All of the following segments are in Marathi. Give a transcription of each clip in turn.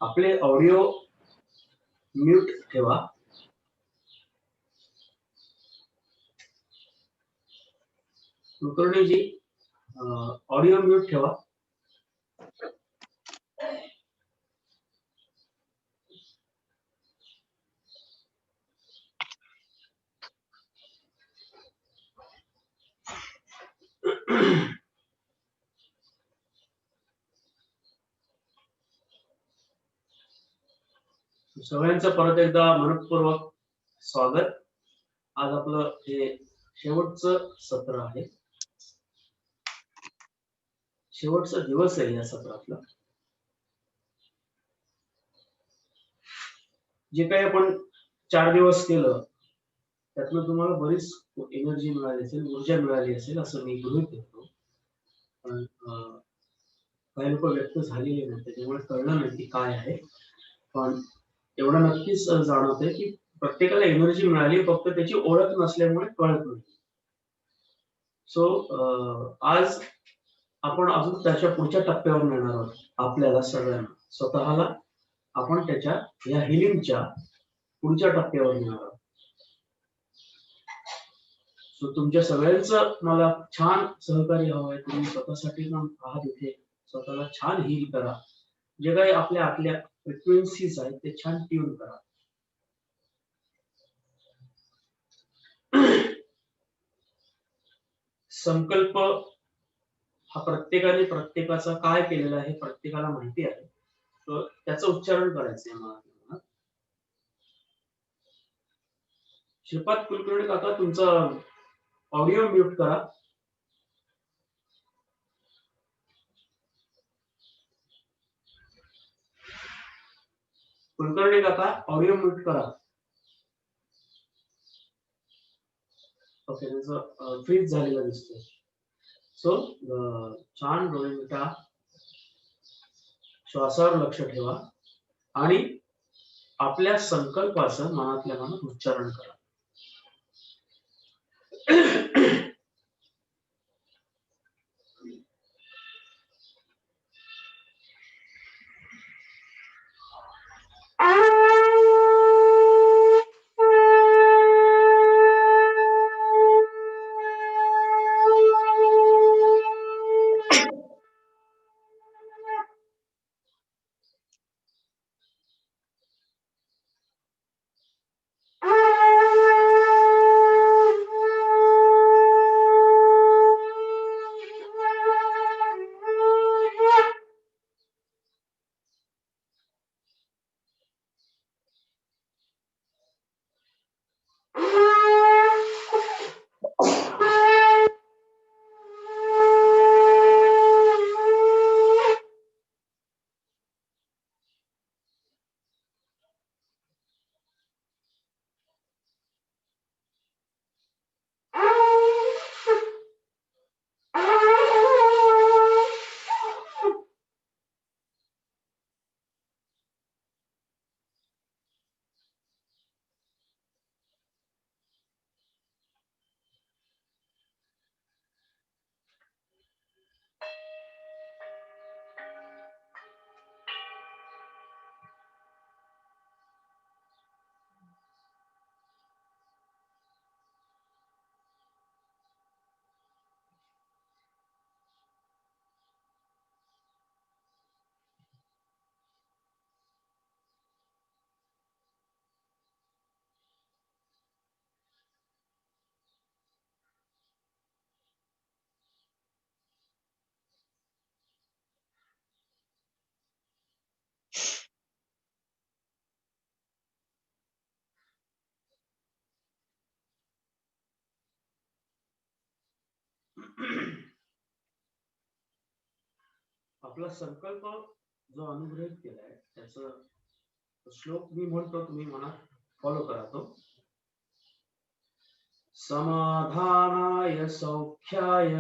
आपले ऑडिओ म्यूट ठेवा. कुलकर्णीजी ऑडिओ म्यूट ठेवा. सगळ्यांचं परत एकदा मनपूर्वक स्वागत. आज आपलं हे शेवटचं सत्र आहे, शेवटचा दिवस आहे या सत्रातला. जे काही आपण 4 दिवस केलं त्यातनं तुम्हाला बरीच एनर्जी मिळाली असेल, ऊर्जा मिळाली असेल असं मी गृहीत धरतो. पण काही लोक व्यक्त झालेले नाही, त्याच्यामुळे कळलं नाही की काय आहे. पण एवढं नक्कीच जाणवतंय की प्रत्येकाला एनर्जी मिळाली, फक्त त्याची ओळख नसल्यामुळे कळत नाही. सो आज आपण अजून त्याच्या पुढच्या टप्प्यावर नेणार आहोत. आपल्याला सगळ्यांना स्वतःला आपण त्याच्या या हिलिंगच्या पुढच्या टप्प्यावर नेणार आहोत. सो तुमच्या सगळ्यांचं मला छान सहकार्य हवं आहे. तुम्ही स्वतःसाठी पण आहात इथे, स्वतःला छान हील करा. जे काही आपल्या आतल्या फ्रिक्वेन्सीज आहेत ते छान ट्यून करा. संकल्प हा प्रत्येकाने प्रत्येकाचा काय केलेला आहे प्रत्येकाला माहिती आहे, तर त्याचं उच्चारण करायचंय मला. श्रीपाद कुलकर्णी काका, तुमचा ऑडिओ म्यूट करा. कुलकर्णी काका ऑडिओ म्यूट करा. ओके, त्याचं फ्रीज झालेलं दिसतोय. सो छान डोळे मिटा, श्वासावर लक्ष ठेवा आणि आपल्या संकल्पाचं मनातल्या मनात उच्चारण करा. आपला संकल्प जो अनुग्रहित केलाय त्याचं श्लोक मी म्हणतो, तुम्ही मनात फॉलो करा तो. समाधानाय सौख्याय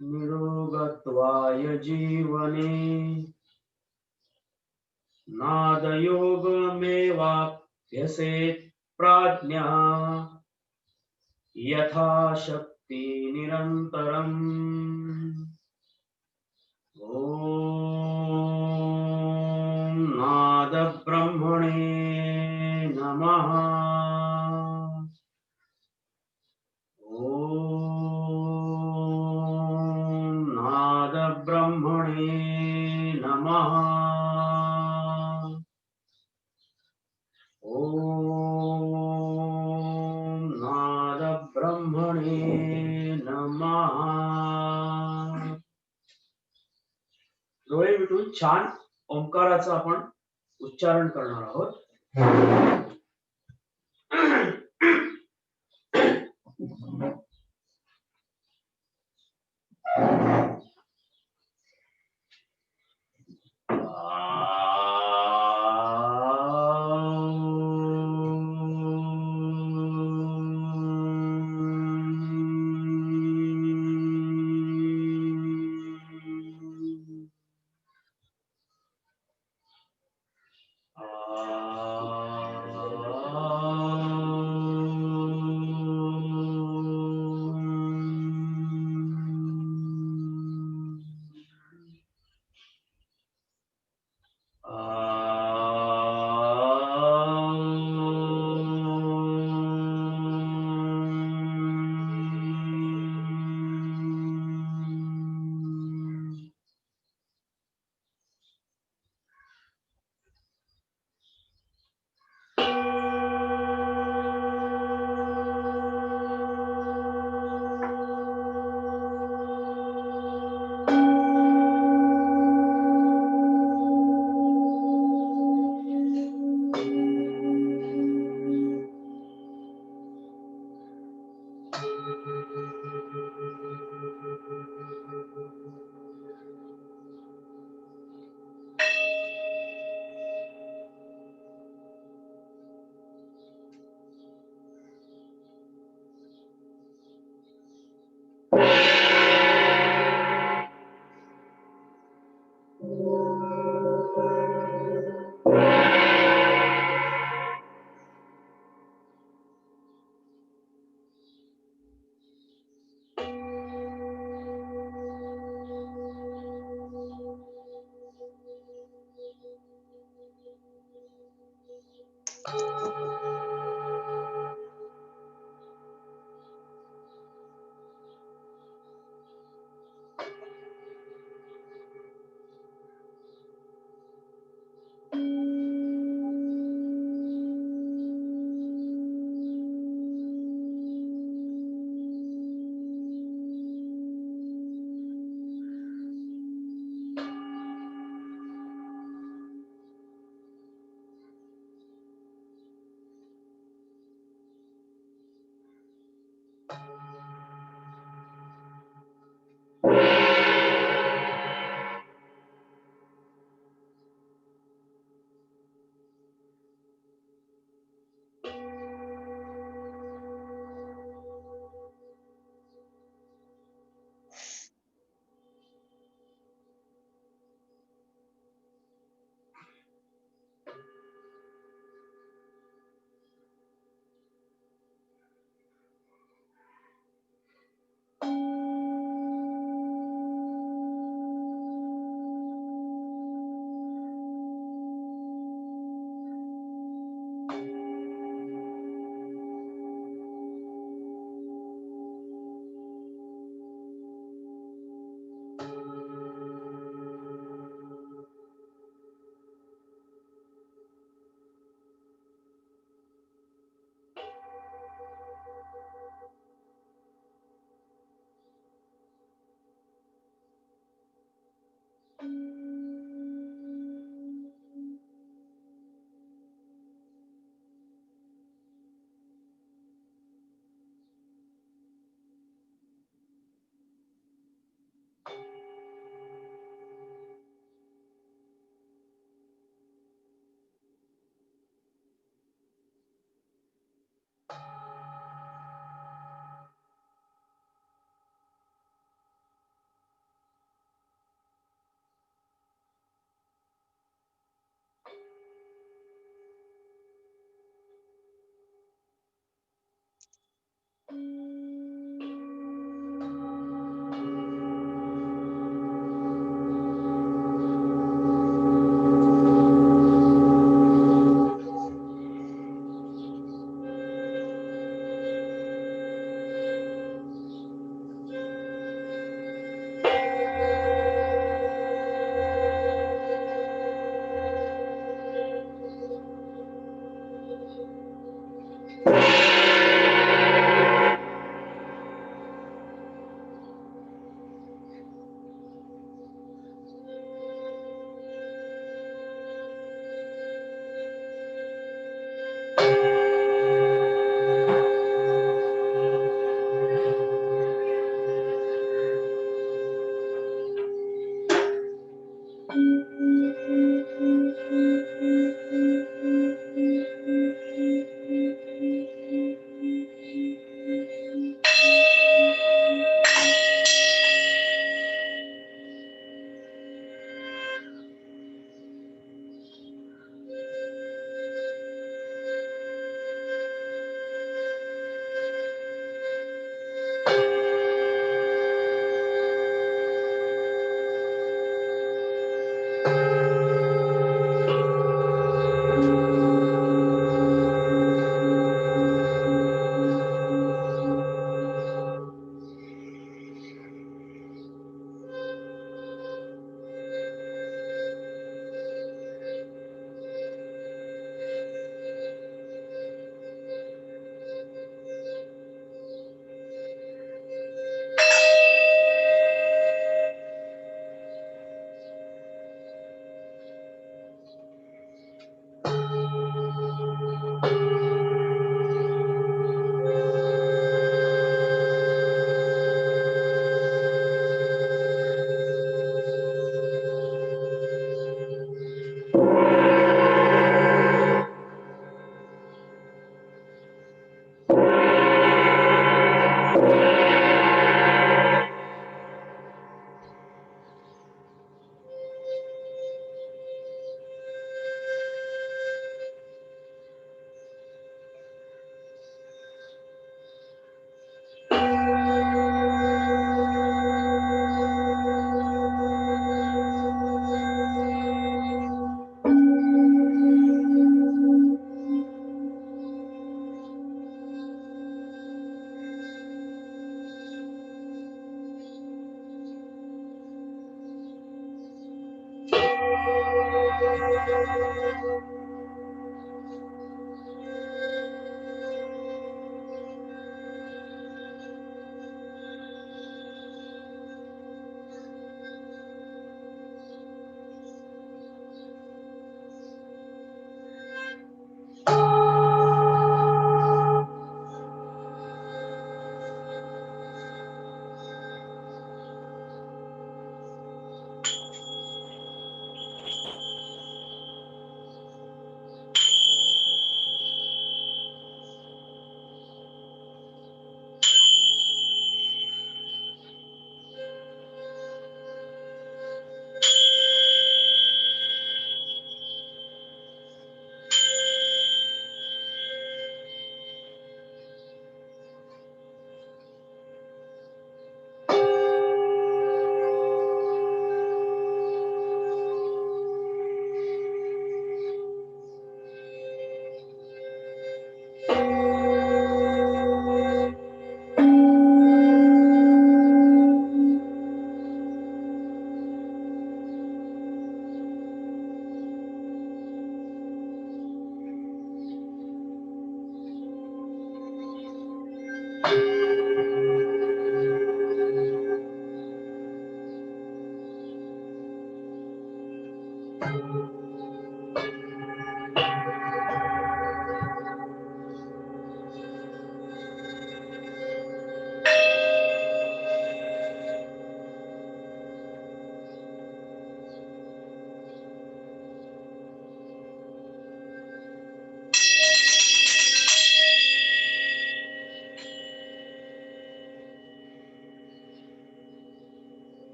निरोगत्वाय जीवने नादयोगमेवाभ्यसेत् प्राज्ञा यथाशक्ति निरन्तरम्. ॐ नादब्रह्मणे नमः. ॐ नादब्रह्मणे नमः. ॐ नादब्रह्मणे नमः. डोळे मिटून छान ओंकाराचं आपण उच्चारण करणार आहोत.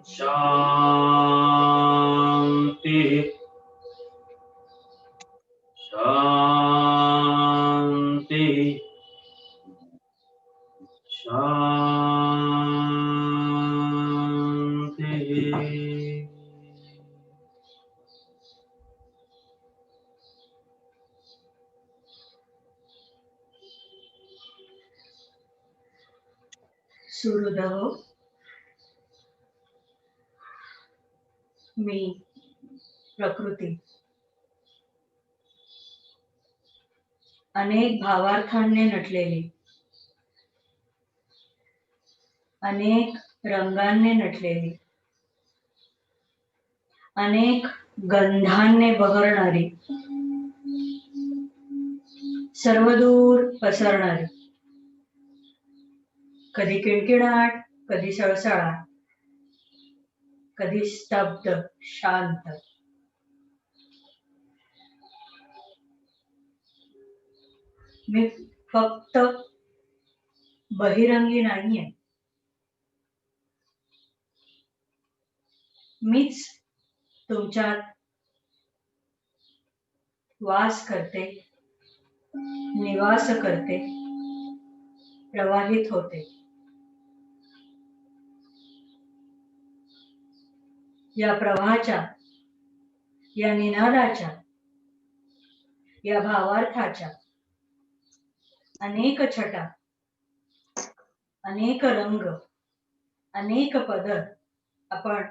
शांति शांति शांति। Surudaho मी प्रकृती अनेक भावार्थांनी नटलेली, अनेक रंगांनी नटलेली, अनेक गंधांनी बहरणारी, सर्वदूर पसरणारी, कधी किणकिणाट, कधी सळसळाट, कधी स्तब्ध शांत. मी फक्त बहिरंगी नाहीये, मीच तुमच्यात वास करते, निवास करते, प्रवाहित होते. या प्रवाहाच्या, या निनादाच्या, या भावार्थाच्या अनेक छटा, अनेक रंग, अनेक पदर आपण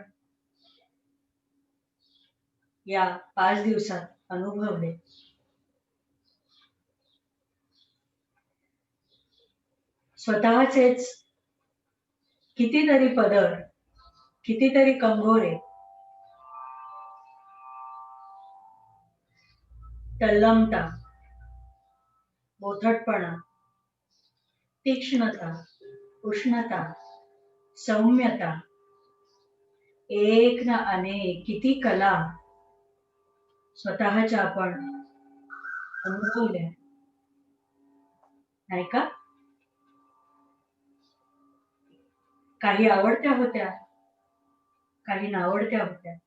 या 5 दिवसात अनुभवले. स्वतःचेच कितीतरी पदर, कितीतरी कंगोरे, तल्लमता, बोथटपणा, तीक्ष्णता, उष्णता, सौम्यता, एक ना अनेक किती कला स्वतःच्या आपण अनुभवल्या, नाही का? काही आवडत्या होत्या, काही नावडत्या होत्या.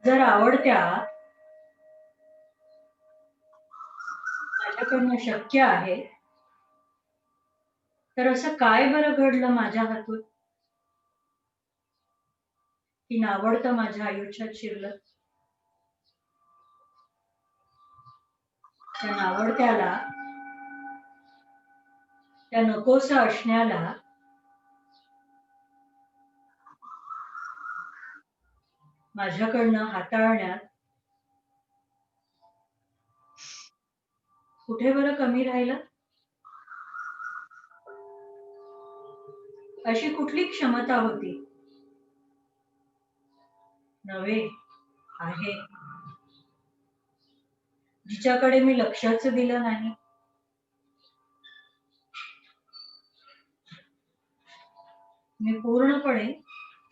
जर आवडत्या माझ्याकडनं शक्य आहे, तर असं काय बरं घडलं माझ्या हातून की नावडतं माझ्या आयुष्यात शिरलं? त्या नावडत्याला, त्या नकोस असण्याला माझ्याकडनं हाताळण्यात कुठे बरं कमी राहिलं? अशी कुठली क्षमता होती? नव्हे, आहे, जिच्याकडे मी लक्षच दिलं नाही. मी पूर्णपणे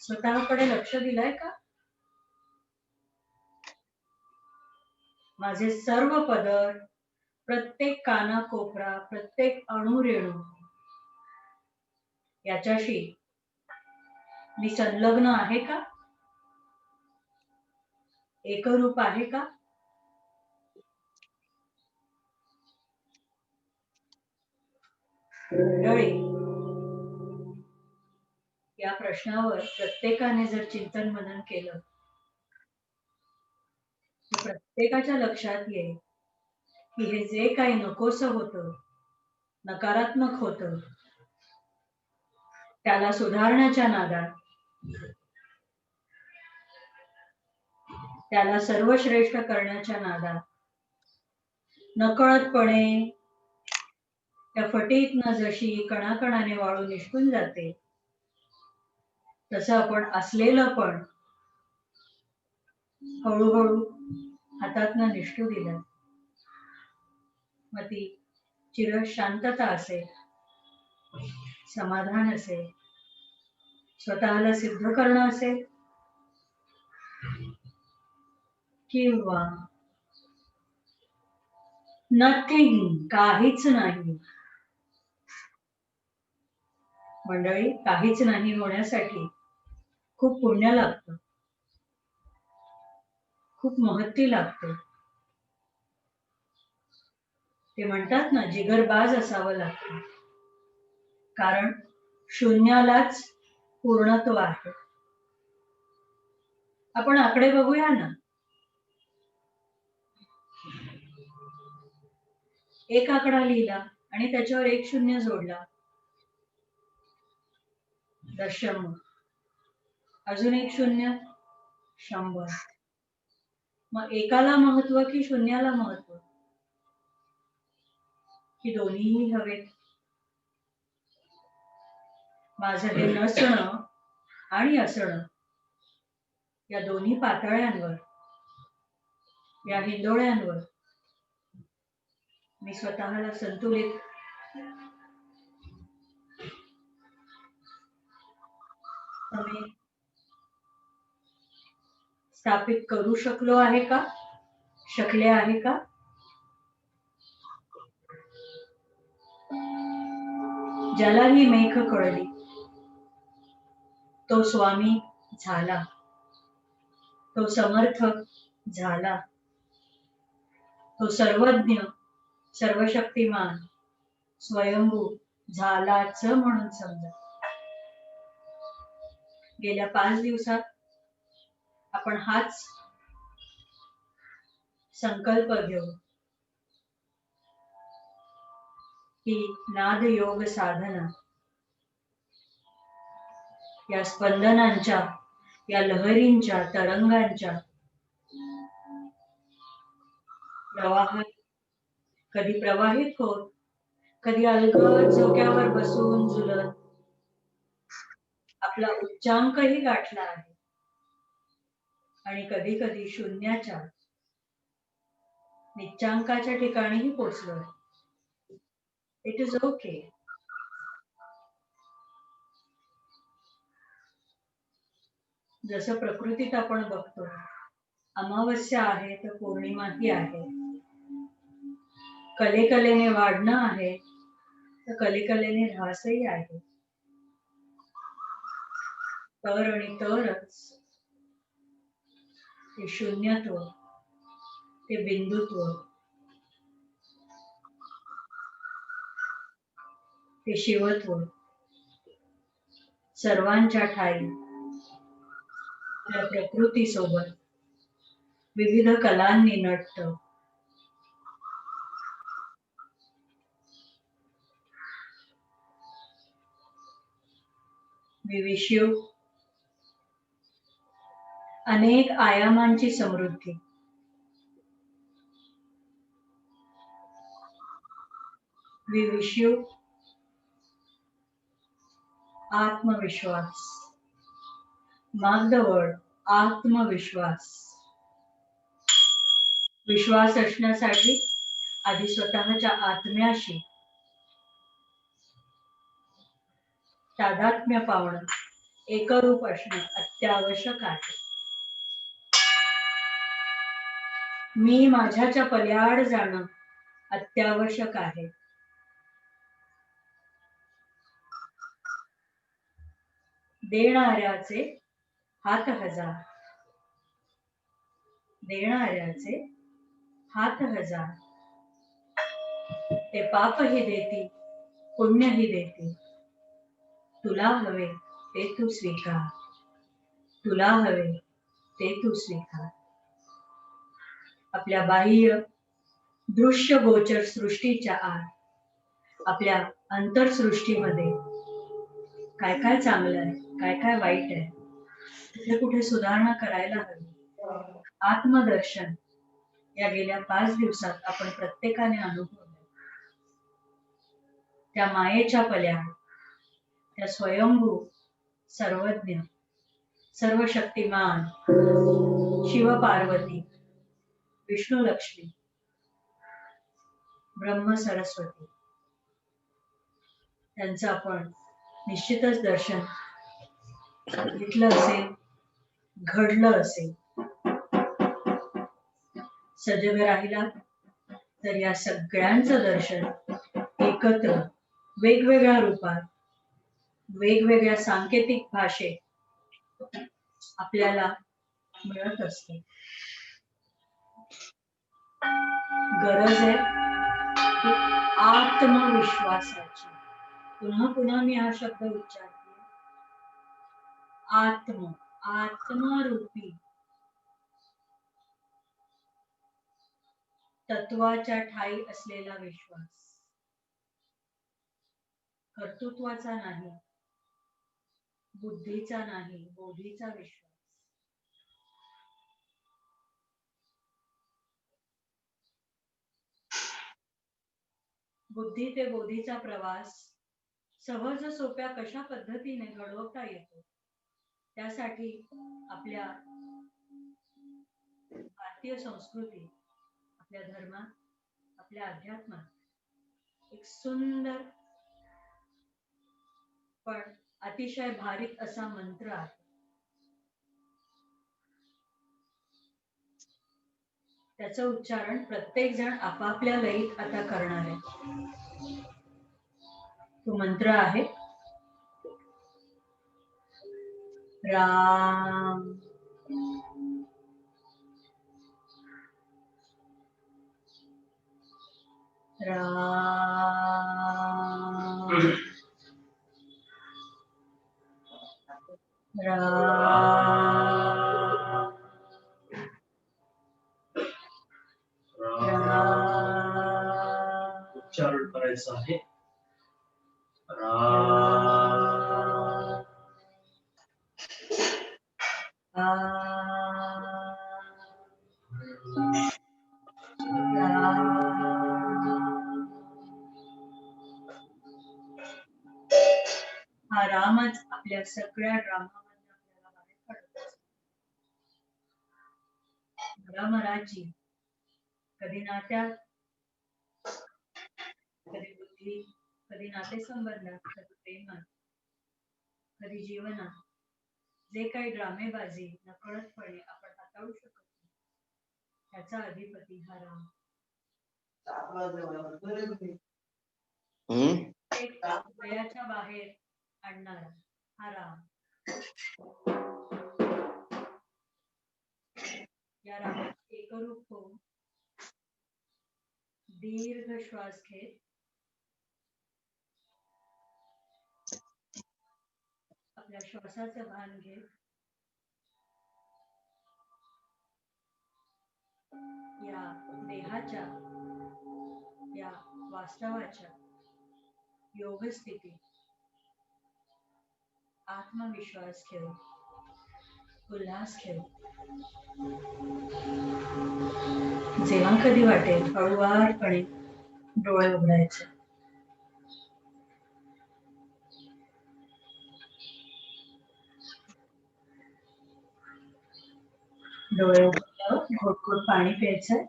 स्वतःकडे लक्ष दिलंय का? माझे सर्व पदर, प्रत्येक कानाकोपरा, प्रत्येक अणुरेणू याच्याशी मी संलग्न आहे का? एकरूप आहे का? मंडळी, या प्रश्नावर प्रत्येकाने जर चिंतन मनन केलं तर प्रत्येकाच्या लक्षात येईल की हे जे काही नकोसं होतं, नकारात्मक होतं, त्याला सुधारण्याच्या नादात, त्याला सर्वश्रेष्ठ करण्याच्या नादात नकळतपणे त्या फटीतनं जशी कणाकणाने वाळू निष्ठून जाते, तसं आपण असलेलं पण हळूहळू हातातनं निष्ठू दिलं. मग ती चिर शांतता असेल, समाधान असेल, स्वतःला सिद्ध करणं असेल, किंवा नथिंग, काहीच नाही. मंडळी, काहीच नाही होण्यासाठी खूप पुण्य लागतं, खूप महत्ती लागते. ते म्हणतात ना, जिगरबाज असावं लागतं, कारण शून्यालाच पूर्णत्व आहे. आपण आकडे बघूया ना. एक आकडा लिहिला आणि त्याच्यावर एक शून्य जोडला, दशम. अजून एक शून्य, 100. मग एकाला महत्व की शून्याला महत्व, की दोन्हीही हवेत? माझं हे नसणं आणि असणं या दोन्ही पातळ्यांवर, या हिंदोळ्यांवर मी स्वतःला संतुलित स्थापित करू शकलो आहे का, शकले आहे का? ज्याला ही मेघ कळली तो स्वामी झाला, तो समर्थ झाला, तो सर्वज्ञ, सर्वशक्तिमान, स्वयंभू झालाच म्हणून समजा. गेल्या 5 दिवसात आपण हाच संकल्प घेऊ की नाद योग साधना या स्पंदनांच्या, या लहरींच्या, तरंगांच्या प्रवाहात कधी प्रवाहित होत, कधी अलगद झोक्यावर बसून झुलत आपला उच्चांकही गाठला आहे आणि कधी कधी शून्याच्या, निच्चांकाच्या ठिकाणीही पोचलो. It is okay. जसं प्रकृतीत आपण बघतो, अमावस्या आहे तर पौर्णिमाही आहे, कलेकलेने वाढणं आहे तर कलेकलेने ऱ्हासही आहे. तर आणि तरच ते शून्यत्व, ते बिंदुत्व, ते शिवत्व सर्वांच्या ठाई या प्रकृतीसोबत विविध कलांनी नटतं. We wish you अनेक आयामांची समृद्धी. We wish you आत्मविश्वास. Mark the word आत्मविश्वास. विश्वास असण्यासाठी आधी स्वतःच्या आत्म्याशी तादात्म्य पावणं, एकरूप असणं अत्यावश्यक आहे. मी माझ्याच्या पल्याड जाणं अत्यावश्यक आहे. देणाऱ्याचे हात हजार, देणाऱ्याचे हात हजार, ते पापही देती, पुण्यही देती. तुला हवे ते तू स्वीकार, तुला हवे ते तू स्वीकार. आपल्या बाह्य दृश्य गोचर सृष्टीच्या आत, आपल्या अंतरसृष्टीमध्ये काय काय चांगलं आहे, काय काय वाईट आहे, कुठे कुठे सुधारणा करायला हवी. आत्मदर्शन या गेल्या 5 दिवसात आपण प्रत्येकाने अनुभवलं. त्या मायेच्या पल्या, त्या स्वयंभू, सर्वज्ञ, सर्वशक्तिमान शिव पार्वती, विष्णू लक्ष्मी, ब्रह्म सरस्वती त्यांचं आपण निश्चितच दर्शन घेतलं असेल, घडलं असेल. सजग राहिला तर या सगळ्यांचं दर्शन एकत्र वेगवेगळ्या रूपात, वेगवेगळ्या सांकेतिक भाषेत आपल्याला मिळत असते. गरज आहे की आत्मविश्वासाची. पुन्हा पुन्हा मी हा शब्द उच्चारते. आत्मरूपी तत्वाच्या ठाई असलेला विश्वास, कर्तृत्वाचा नाही, बुद्धीचा नाही, बोधीचा विश्वास. बुद्धी ते बोधीचा प्रवास सहज सोप्या कशा पद्धतीने घडवता येतो, त्यासाठी आपल्या भारतीय संस्कृती, आपल्या धर्मात, आपल्या अध्यात्मात एक सुंदर पण अतिशय भारिक असा मंत्र आहे. त्याचं उच्चारण प्रत्येक जण आपापल्या लयीत आता करणार आहे. तो मंत्र आहे राम. राम. राम. उच्चारण करायचं आहे. राम. हा रामच आपल्या सगळ्या ड्रामामधून आपल्याला बाहेर काढतो. रामराजी कधी नात्यात, कधी बुद्धी, कधी नातेसंबंधात, कधी प्रेमात, कधी जीवनात जे काही ड्रामेबाजी नकळतपणे आपण हाताळू शकतो, त्याचा अधिपती हा राम. एक वयाच्या बाहेर आणणारा हा राम. या रामाचे एकरूप होऊन दीर्घ श्वास घेत आपल्या श्वासाचं भान घेत या देहाच्या, या वास्तवाच्या योगस्थिती आत्मविश्वास घेऊन, उल्हास घेऊन जेव्हा कधी वाटेल हळुवारपणे डोळे उघडायचे. डोळे उघडल्यावर घोटघोट पाणी प्यायचं.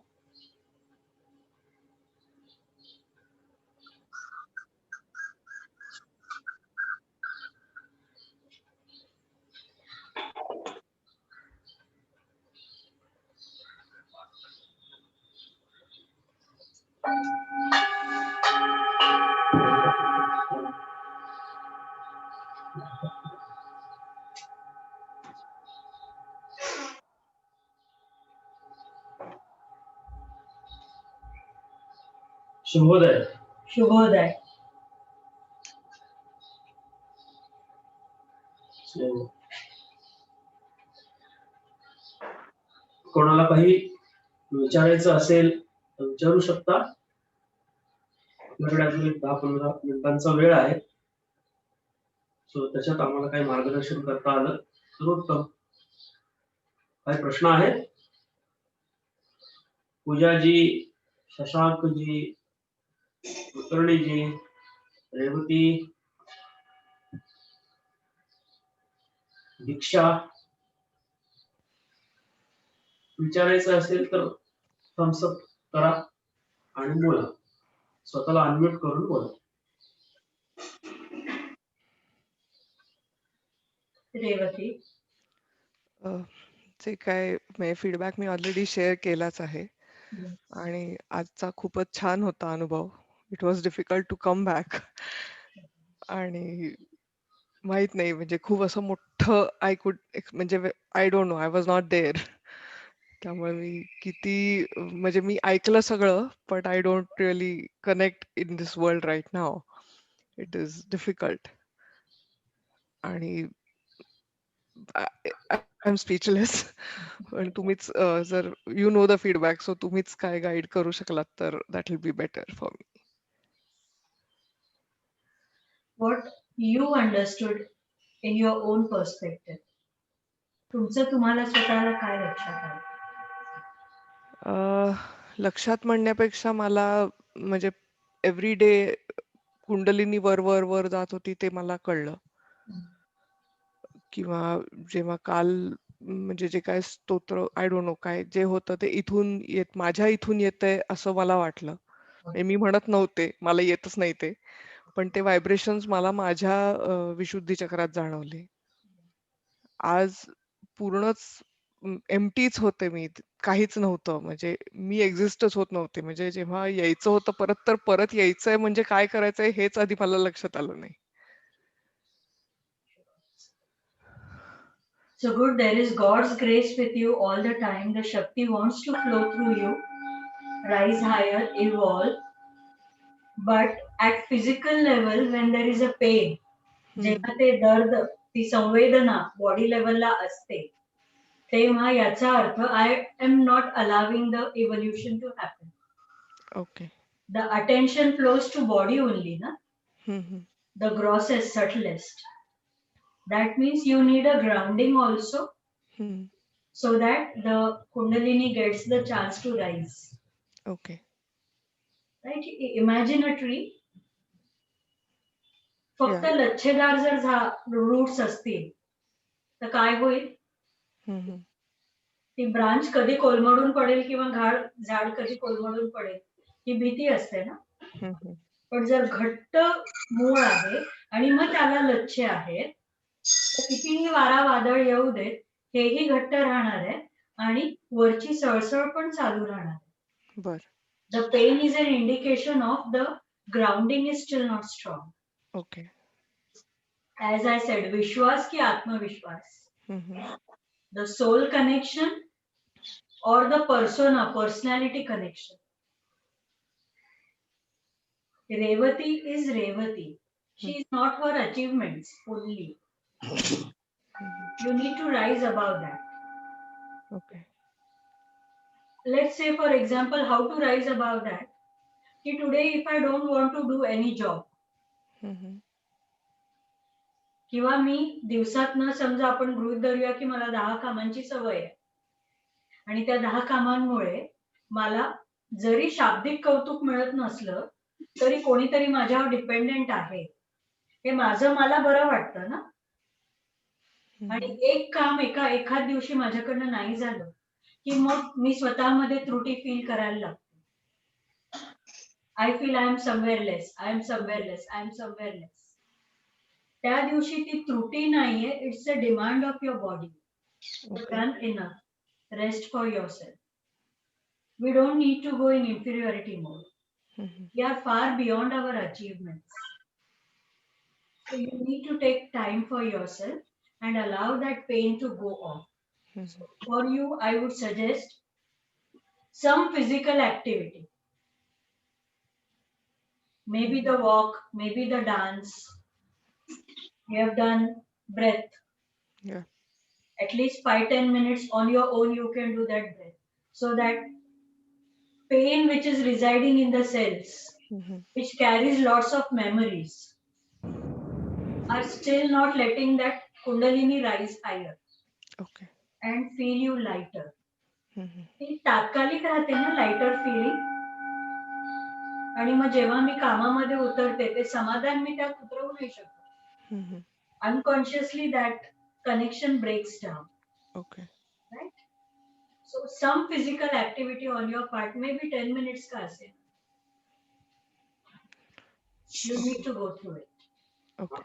शुभोदय. शुभोदय. कोणाला काही विचारायचं असेल तर विचारू शकता. आपल्याकडे अजून एक 10-15 मिनिटांचा वेळ आहे. सो त्याच्यात आम्हाला काही मार्गदर्शन करता आलं तर उत्तम. काही प्रश्न आहेत? पूजाजी, शशांकजी, कुलकर्णीजी, रेवती, दीक्षा, विचारायचं असेल तर थम्सअप करा आणि बोला. स्वतःला अनम्यूट करून बोला. रेवती. जे काय फीडबॅक मी ऑलरेडी शेअर केलाच आहे आणि आजचा खूपच छान होता अनुभव. It was difficult to come back आणि माहित नाही म्हणजे खूप असं मोठं म्हणजे I don't know, I was not there. त्यामुळे मी किती म्हणजे मी ऐकलं सगळं, but I don't really connect in this world right now. It is difficult आणि आय एम स्पीचलेस. पण तुम्हीच जर you know the feedback, so तुम्हीच काय गाईड करू शकलात तर that will be better for me. What you understood in your on perspective. तुमचं तुम्हाला स्वतःला काय लक्षात आलं? लक्षात म्हणण्यापेक्षा मला म्हणजे एव्हरी डे कुंडलिनी वर वर वर जात होती ते मला कळलं. किंवा जेव्हा काल म्हणजे जे काय स्तोत्र आय डोंट नो काय जे होतं ते इथून माझ्या इथून येतंय असं मला वाटलं. म्हणजे मी म्हणत नव्हते, मला येतच नाही ते. पण ते व्हायब्रेशन्स मला माझ्या विशुद्धी चक्रात जाणवले. आज पूर्णच एम्प्टीच होते मी. काहीच नव्हतं. म्हणजे मी एक्झिस्टच होत नव्हते. म्हणजे जेव्हा यायचं होतं परत, तर परत यायचंय म्हणजे काय करायचंय हेच आधी मला लक्षात आलं नाही. So good, there is God's grace with you all the time. The Shakti wants to flow through you, rise higher, evolve. But at physical level, when there is a pain, जेव्हा ते दर्द, ती संवेदना बॉडी लेवलला असते, तेव्हा याचा अर्थ I am not allowing the evolution to happen. Okay. The attention flows to body only ना, हं, हं. the grossest, subtlest. That means you need a grounding also, हं. so that the Kundalini gets the chance to rise. Okay. Right? Imagine a tree. फक्त या. लच्छेदार जर रूट्स असतील तर काय होईल? हं, हं. ती ब्रांच कधी कोलमडून पडेल किंवा झाड कधी कोलमडून पडेल ही भीती असते ना. हं, हं. पण जर घट्ट मूळ आहे आणि मग त्याला लच्छे आहेत, तर कितीही वारा वादळ येऊ देत, हेही घट्ट राहणार आहे आणि वरची सळसळ पण चालू राहणार आहे. बरं. The pain is an indication of the grounding is still not strong. Okay. As I said, विश्वास की आत्मविश्वास. हं, हं. The soul connection or the personality connection. Revati is Revati. She is not her achievements only. हं, हं. You need to rise above that. Okay. Let's say, for example, how to rise above that. Ki today, if I don't want to do any job, हं, हं. किंवा मी दिवसातनं समजा आपण गृहीत धरूया की मला 10 कामांची सवय आहे आणि त्या 10 कामांमुळे मला जरी शाब्दिक कौतुक मिळत नसलं तरी कोणीतरी माझ्यावर डिपेंडेंट आहे, हे माझं मला बरं वाटतं ना. हं, आणि हं. एक काम एखाद दिवशी माझ्याकडनं नाही झालं की मग मी स्वतःमध्ये त्रुटी फील करायला लागते. I feel I am somewhere less, I am somewhere less, I am somewhere less. त्या दिवशी ती त्रुटी नाहीये, it's a demand of your body. Done enough. Rest for yourself. We don't need to go in inferiority mode. हं, हं. We are far beyond our achievements. So you need to take time for yourself and allow that pain to go off. हं, So हं. for you, I would suggest some physical activity. Maybe the walk, maybe the dance. You have done breath. या. At least 5-10 minutes on your own, you can do that breath. So that pain which is residing in the cells, हं, हं. which carries lots of memories, are still not letting that Kundalini rise higher okay. and feel you lighter. हं, हं. ती तात्कालिक राहते ना लाइटर फिलिंग, आणि मग जेव्हा मी कामामध्ये उतरते ते समाधान मी त्यात उतरवू नाही शकत. हं, हं. Unconsciously that connection breaks down. Okay. Right? So some physical activity on your part, maybe 10 minutes का असेल. You need to go through it. Okay.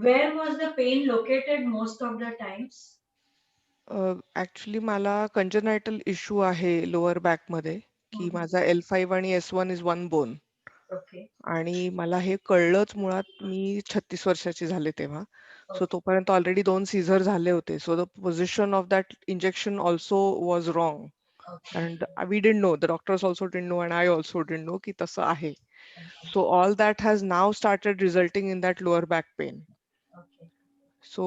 Where was the pain located most of the times? Actually मला कंजनायटल इश्यू आहे लोअर बॅकमध्ये, की माझा L5 आणि S1 is one bone. Okay. आणि मला हे कळलंच मुळात मी 36 वर्षाची झाले तेव्हा. सो तोपर्यंत ऑलरेडी 2 सीझर झाले होते. So the position of that injection also was wrong. कारण we didn't know, the doctors also didn't know and I also didn't know की तसं आहे. So all that has now started resulting in that lower back pain. Okay. So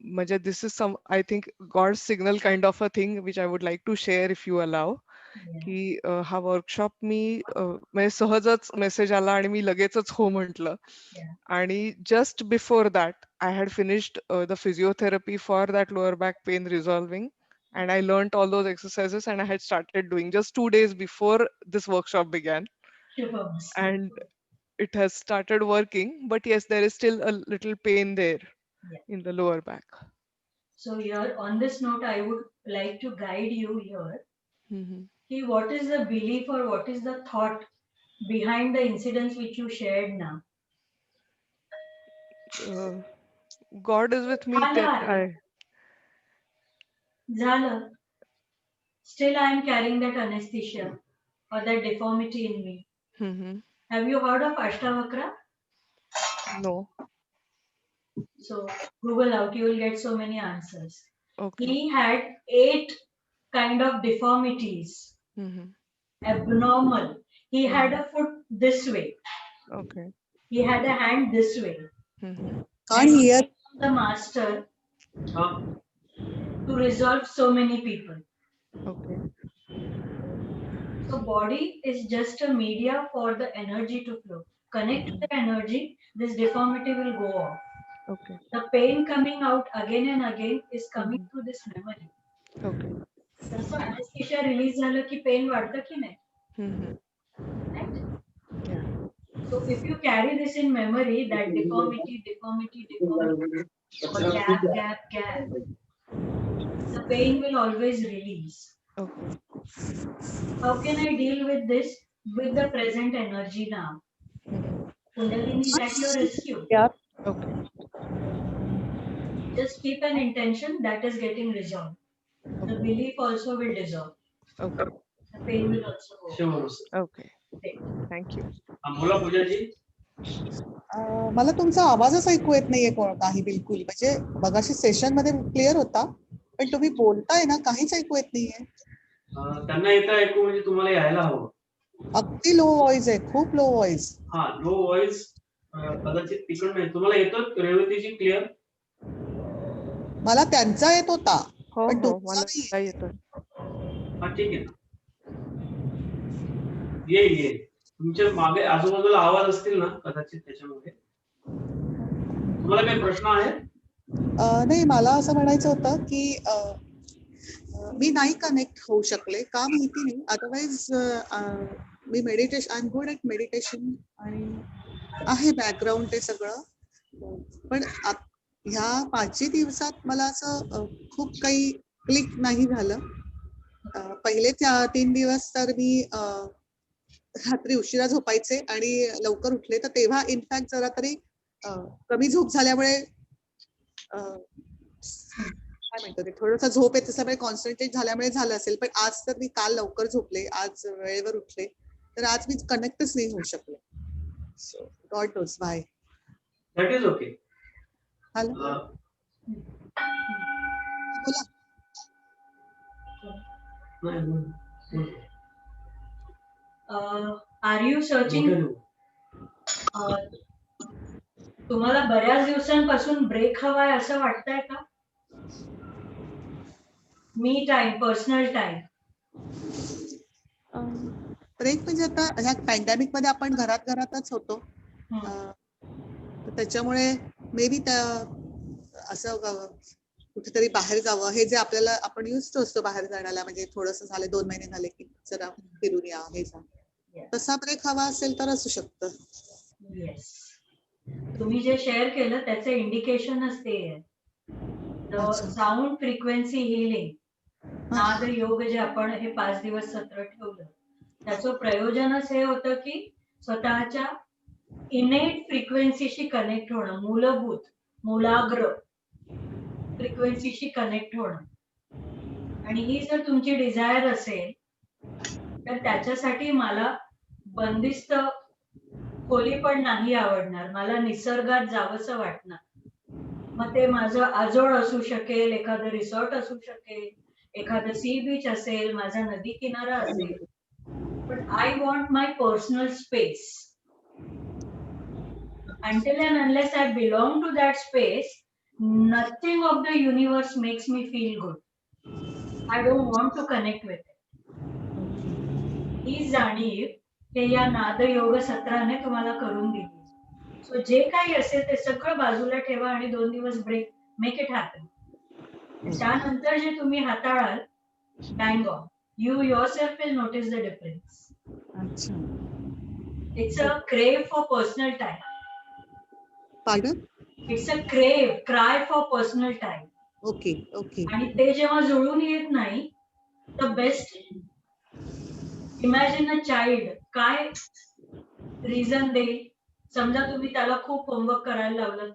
म्हणजे this is some I think God signal kind of a thing which I would like to share if you allow. Yeah. की हा वर्कशॉप मी म्हणजे सहजच मेसेज आला आणि मी लगेचच हो म्हटलं. Yeah. आणि just before that I had finished the physiotherapy for that lower back pain resolving, and I learned all those exercises, and I had started doing just 2 days before this workshop began, Shubhamstu. and it has started working. But yes, there is still a little pain there Yeah. in the lower back. So here, on this note, I would like to guide you here. Mhm. Ki what is the belief or what is the thought behind the incidents which you shared now? Uh, God is with me. झालं That आहे. झालं. Still, I am carrying that anesthesia or that deformity in me. Mhm. Have you heard of Ashtavakra? No. So Google out, you will get so many answers. Okay. He had 8 kind of deformities, Mhm. abnormal. He had a foot this way. Okay. He had a hand this way. Mhm. And he hear. became the master हा to resolve so many people. Okay. So body is just a media for the energy to flow. Connect to Mhm. the energy, this deformity will go off. Okay. The pain coming out again and again is coming Mhm. through this memory. Okay. जसं anesthesia release झालं की पेन वाढतं की नाही, Mhm. right? Yeah. So if you carry this in memory, that deformity, or gap, the pain will always release. Okay. How can I deal with this with the present energy now? Mhm. Kundalini is at your rescue. Yeah. Okay. Just keep an intention that is getting resolved. The Okay. belief also will dissolve. Okay. The pain will also go. शिवमस्त. Okay. Great. Thank you. बोला पूजाजी. मला तुमचा आवाजच ऐकू येत नाहीये काही बिलकुल. म्हणजे मगाशी सेशन मध्ये क्लिअर होता, पण तुम्ही बोलताय ना काहीच ऐकू येत नाहीये. त्यांना येतं ऐकू म्हणजे तुम्हाला यायला हवं. अगदी लो व्हॉइस आहे, खूप लो व्हॉइस. हा लो व्हॉइस कदाचित तिकडं नाही. तुम्हाला येतो रेवतीची क्लिअर? मला त्यांचा येत होता, हो पण हो तुमचा मला नाही. येतोय. हा ठीक आहे ना. येईल. तुमच्या मागे आजूबाजूला आवाज असतील ना कदाचित त्याच्यामध्ये. तुम्हाला काही प्रश्न आहे? नाही, मला असं म्हणायचं होतं की मी नाही कनेक्ट होऊ शकले का माहिती नाही. Otherwise me meditation, I am good at meditation आणि आहे बॅकग्राऊंड ते सगळं. पण ह्या 5 दिवसात मला असं खूप काही क्लिक नाही झालं. पहिले 3 दिवस तर मी रात्री उशिरा झोपायचे आणि लवकर उठले, तर तेव्हा इनफॅक्ट जरा तरी कमी झोप झाल्यामुळे काय म्हणतो ते थोडंसं झोप येत असल्यामुळे कॉन्सन्ट्रेट झाल्यामुळे झालं असेल. पण आज तर मी काल लवकर झोपले, आज वेळेवर उठले, तर आज मी कनेक्टच नाही होऊ शकले. So God knows why. That is okay. Hello, बोला. Are you searching? तुम्हाला बऱ्याच दिवसांपासून ब्रेक हवाय असं वाटतंय का? मी टाइम, पर्सनल टाइम. ब्रेक म्हणजे आता ह्या पॅन्डेमिक मध्ये आपण घरातच होतो, तर त्याच्यामुळे मे बी त्या असं कुठेतरी बाहेर जावं, हे जे आपल्याला आपण युज असतो बाहेर जाण्याला, म्हणजे थोडंसं झालं 2 महिने झाले की जरा फिरून या, हे जा, तसा ब्रेक हवा असेल तर असू शकतं. येस, तुम्ही जे शेअर केलं त्याचं इंडिकेशनच ते आहे. साऊंड फ्रिक्वेन्सी हिलिंग, नाद योग जे आपण हे 5 दिवस सत्र ठेवलं, त्याचं प्रयोजनच हे होतं की स्वतःच्या इनेट फ्रिक्वेन्सीशी कनेक्ट होणं, मूलभूत मूलाग्र फ्रिक्वेन्सीशी कनेक्ट होणं. आणि ही जर तुमची डिझायर असेल तर त्याच्यासाठी मला बंदिस्त खोली पण नाही आवडणार, मला निसर्गात जावंसं वाटणार. मग ते माझं आजोळ असू शकेल, एखादं रिसॉर्ट असू शकेल, एखादं सी बीच असेल, माझा नदी किनारा असेल, पण I want my personal space. Until and unless I belong to that space, nothing of the universe makes me feel good. I don't want to connect with it. ही जाणीव हे या नादयोग सत्राने तुम्हाला करून दिली. सो जे काही असेल ते सगळं बाजूला ठेवा आणि 2 दिवस ब्रेक, मेक इट हॅपन. त्यानंतर जे तुम्ही हाताळाल, bang on. You yourself will notice the difference. अच्छा. It's a crave for personal time. Pardon? It's a crave, cry for personal time. Okay okay. आणि ते जेव्हा जुळून येत नाही, the best, imagine a child काय रिझन देईल. समजा तुम्ही त्याला खूप होमवर्क करायला लावलं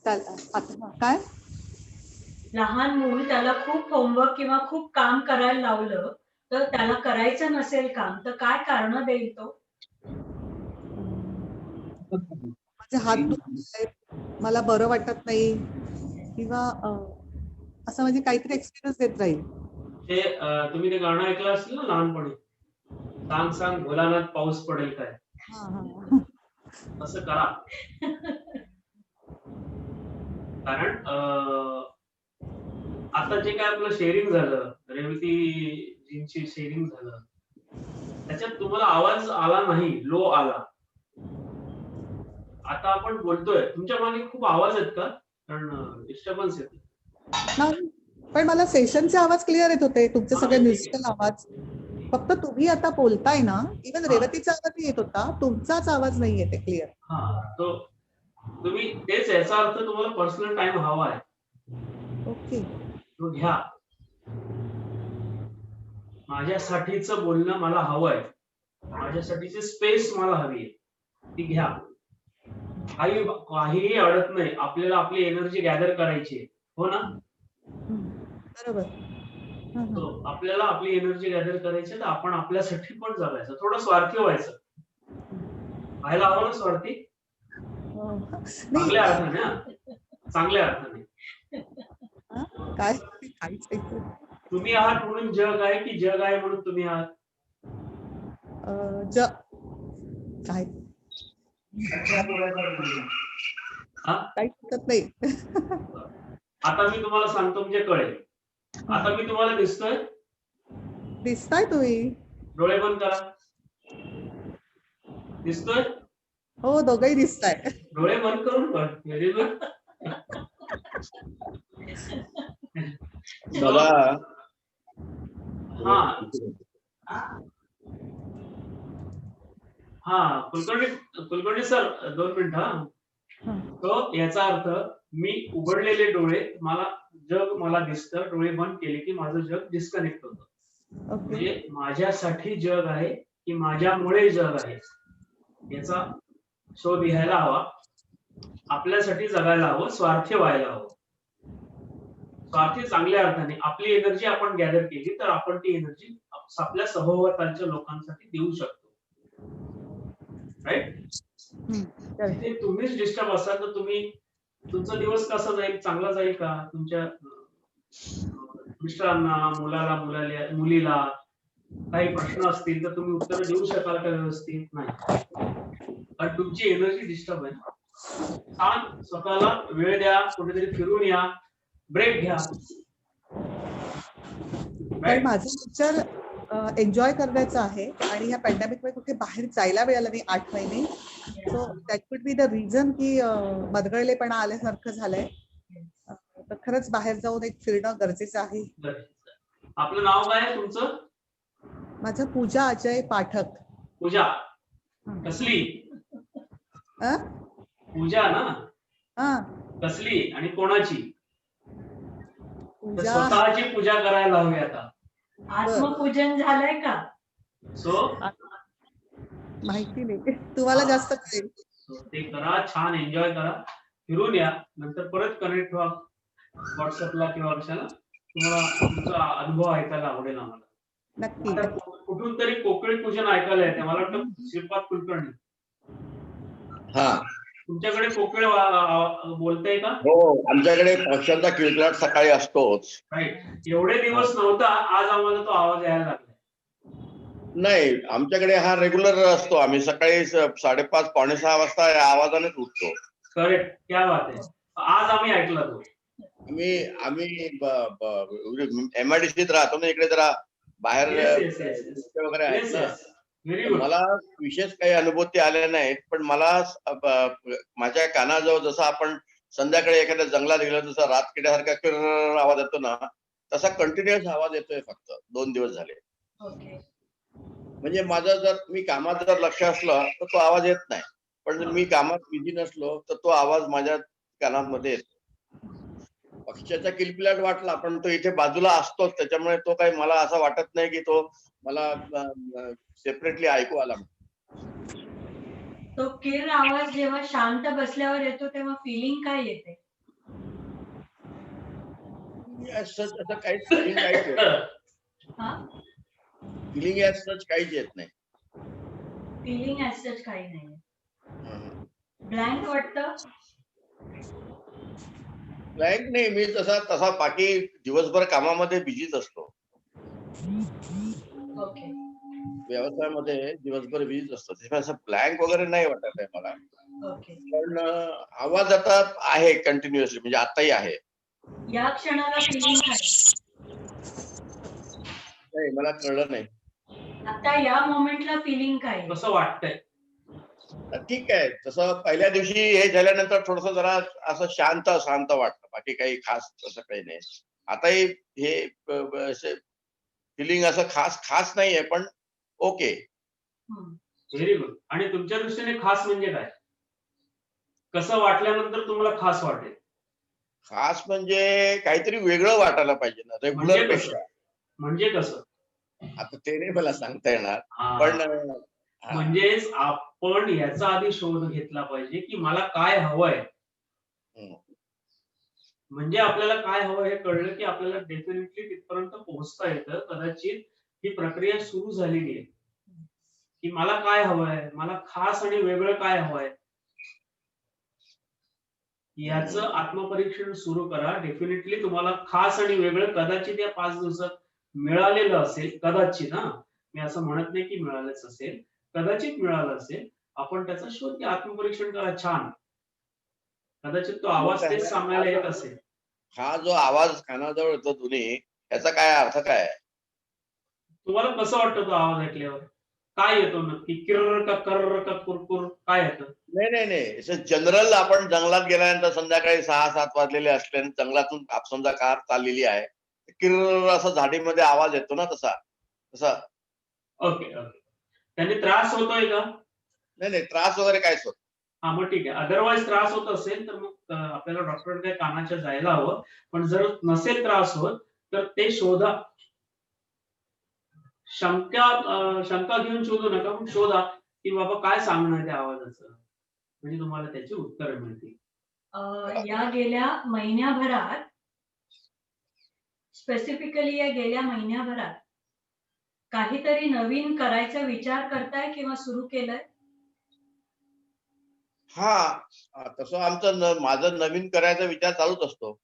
तर आता काय? लहान मूल त्याला खूप होमवर्क किंवा खूप काम करायला लावलं तर त्याला करायचं नसेल काम तर काय कारण देईल तो? माझे हात दुखतायत, मला बरं वाटत नाही किंवा असं म्हणजे काहीतरी एक्सपिरियन्स देत राहील. ते तुम्ही ते गाणं ऐकलं असेल ना लहानपणी, सांग सांग भोलानाथ पाऊस पडेल काय, हा हा. असं करा. कारण आता जे काय आपलं शेअरिंग झालं, रेवतीजींची शेअरिंग झालं, त्याच्यात तुम्हाला आवाज आला नाही, लो आला. आता आपण बोलतोय, तुमच्या मागे खूप आवाज आहेत का? कारण डिस्टर्बन्स येते. नाही, पण मला सेशनचे आवाज क्लिअर येत होते, तुमचे हा, सगळे ठीक आहे. म्युझिकल आवाज. फक्त तुम्ही आता बोलताय ना, इवन हा. रेवतीचा आवाज येत होता, तुमचाच आवाज नाही येते क्लिअर. हा, तो तुम्ही तेच, याचा अर्थ तुम्हाला पर्सनल टाइम हवा आहे. ओके. तो घ्या. माझ्यासाठीचं बोलणं मला हवंय, माझ्यासाठीची स्पेस मला हवी आहे, ती घ्या. काहीही अडत नाही, आपल्याला आपली एनर्जी गॅदर करायची आहे, हो ना? बरोबर. तो आपल्याला आपली एनर्जी गॅदर करायची तर आपण आपल्यासाठी पण जगायचं, थोडं स्वार्थी व्हायचं. व्हायला हवं ना स्वार्थी, चांगल्या अर्थाने. हा, चांगल्या अर्थाने. काय काहीच नाही. तुम्ही आहात म्हणून जग आहे की जग आहे म्हणून तुम्ही आहात? काय हा, काहीच शकत नाही. आता मी तुम्हाला सांगतो म्हणजे कळेल. आता मी तुम्हाला दिसतोय? दिसताय तुम्ही? डोळे बंद करा. दिसतोय? हो, दोघंही दिसताय. डोळे बंद करून बघ. Very good. मला हा हा, कुलकर्णी सर 2 मिनिट. हा, तो याचा अर्थ मी उघडलेले डोळे, जग मला दिसतं, डोळे बंद केले की माझं जग डिस्कनेक्ट होतं. म्हणजे माझ्यासाठी जग आहे की माझ्यामुळे जग आहे याचा शोध घ्यायला हवा. आपल्यासाठी जगायला हवं, स्वार्थी व्हायला हवं. स्वार्थी चांगल्या अर्थाने. आपली एनर्जी आपण गॅदर केली तर आपण ती एनर्जी आपल्या सभोवतालच्या लोकांसाठी देऊ शकतो. राईट? ते तुम्हीच डिस्टर्ब असाल तर तुमचा दिवस कसा जाईल? चांगला जाईल का? तुमच्या मिस्टरांना, मुलीला काही प्रश्न असतील तर तुम्ही उत्तर देऊ शकाल का व्यवस्थित? नाही, कारण तुमची एनर्जी डिस्टर्ब आहे. छान स्वतःला वेळ द्या, कुठेतरी फिरून या, ब्रेक घ्या. पण माझा विचार एन्जॉय करण्याचा आहे आणि ह्या पॅन्डेमिक मध्ये कुठे बाहेर जायला मिळालं नाही 8 महिने. So that could be the reason की मदगळलेपणा आल्यासारखं झालंय. तर खरंच बाहेर जाऊन एक फिरणं गरजेचं आहे. आपलं नाव काय आहे तुमचं? माझं पूजा अजय पाठक. पूजा कसली? पूजा ना? कसली आणि कोणाची? पूजा स्वतःची पूजा करायला हवी आता. आत्मपूजन झालंय का? सो माहिती नाही, तुम्हाला जास्त कळेल. ते करा, छान एन्जॉय करा, फिरून या, नंतर परत कनेक्ट व्हा व्हॉट्सअपला किंवा कशाला. तुम्हाला तुमचा अनुभव ऐकायला आवडेल आम्हाला. नक्की. कुठून तरी कोकणी पूजन ऐकायला येते, मला वाटतं श्रीपाद कुलकर्णी. हा, तुमच्याकडे कोकिळ बोलताय का? हो, आमच्याकडे पक्ष्यांचा किलकिलाट सकाळी असतोच. राईट. एवढे दिवस नव्हता, आज आम्हाला तो आवाज यायला लागला. नाही, आमच्याकडे हा रेग्युलर असतो. आम्ही सकाळी 5:30 पावणे 6 वाजता या आवाजानेच उठतो. करेक्ट, क्या बात आहे. आज आम्ही ऐकला तो. आम्ही MIDCत राहतो ना, इकडे जरा बाहेर वगैरे आहेत. व्हेरी तर गुड. मला विशेष काही अनुभूती आल्या नाहीत, पण मला माझ्या कानाजवळ जसं आपण संध्याकाळी एखाद्या जंगलात गेलो जसा रातकिड्यासारखा किर्र आवाज येतो ना, तसा कंटिन्युअस आवाज येतोय फक्त 2 दिवस झाले. ओके. म्हणजे माझं जर मी कामात जर लक्ष असलं तर तो आवाज येत नाही. पण जर मी कामात बिझी नसलो तर तो आवाज माझ्या कानामध्ये येतो. पक्ष्याचा किलबिलाट वाटला पण तो इथे बाजूला असतोच, त्याच्यामुळे तो काही मला असं वाटत नाही की तो मला सेपरेटली ऐकू आला. तो किर आवाज जेव्हा शांत बसल्यावर येतो तेव्हा फिलिंग काय येते? असं काहीच फिलिंग काहीच येत नाही. हा? फिलिंग ॲज सच काहीच येत नाही. फिलिंग ॲज सच काही नाहीये. हं. ब्लँक वाटतं? ब्लँक नाही, मी तसा बाकी दिवसभर कामामध्ये बिझीच असतो. ओके. व्यवसायामध्ये दिवसभर बिझीच असतो. त्याच्यामुळे असं ब्लँक वगैरे नाही वाटत आहे मला. ओके. पण आवाज आता आहे कंटिन्युअसली, म्हणजे आताही आहे. या क्षणाला फिलिंग काय? नाही, मला कळलं नाही. आता या मोमेंटला फिलिंग काय आहे? कसं वाटतंय? ठीक आहे. तसं पहिल्या दिवशी हे झाल्यानंतर थोडंसं जरा असं शांत वाटतं. बाकी काही खास असं काही नाही. आताही हे असे फिलिंग असं खास नाहीये, पण ओके. हं. Very good. आणि तुमच्या दृष्टीने खास म्हणजे काय? कसं वाटल्यानंतर तुम्हाला खास वाटेल? खास म्हणजे काहीतरी वेगळं वाटायला पाहिजे ना, म्हणजे रेग्युलर कसं? पेक्षा. म्हणजे कसं? आता ते नाही मला सांगता येणार. हां. पण हां. म्हणजेच आपण याचा आधी शोध घेतला पाहिजे, की मला काय हवंय? हं. म्हणजे आपल्याला काय हवं हे कळलं, की आपल्याला डेफिनेटली तिथपर्यंत पोहोचता येतं. कदाचित ही प्रक्रिया सुरू झालेली आहे, की मला काय हवंय? मला खास आणि वेगळं काय हवंय? याचं आत्मपरीक्षण सुरू करा. डेफिनेटली तुम्हाला खास आणि वेगळं कदाचित या 5 दिवसात मिळालेलं असेल. कदाचित हां. मी असं म्हणत नाही, की मिळालंच असेल. कदाचित मिळालं असेल. आपण त्याचा शोध घ्या. आत्मपरीक्षण करा. छान. कदाचित तो आवाज तेच सांगायला येत असेल. हा जो आवाज कानाजवळ येतो दोन्ही, याचा काय अर्थ काय आहे? तुम्हाला कसं वाटतं तो आवाज ऐकल्यावर? काय येतो नक्की? किर्र का कर्र का कुरकुर काय येतं? नाही. असं जनरल आपण जंगलात गेल्यानंतर संध्याकाळी 6-7 वाजलेले असले आणि जंगलातून समजा कार चाललेली आहे. किर्र असं झाडीमध्ये आवाज येतो ना तसा. तसा ओके. त्याने त्रास होतोय का? नाही, त्रास वगैरे काहीच होत. हां, मग ठीक आहे. अदरवाईज त्रास होत असेल तर मग आपल्याला डॉक्टरकडे कानाच्या जायला हवं. पण जर नसेल त्रास होत तर ते शोधा. शंका घेऊन शोधू नका, पण शोधा, की बाबा काय सांगणं आहे त्या आवाजाचं. म्हणजे तुम्हाला त्याची उत्तरं मिळतील. या गेल्या महिन्याभरात स्पेसिफिकली या गेल्या महिन्याभरात काहीतरी नवीन करायचा विचार करताय किंवा सुरू केलंय? तसं माझं नवीन करायचा विचार चालूच असतो.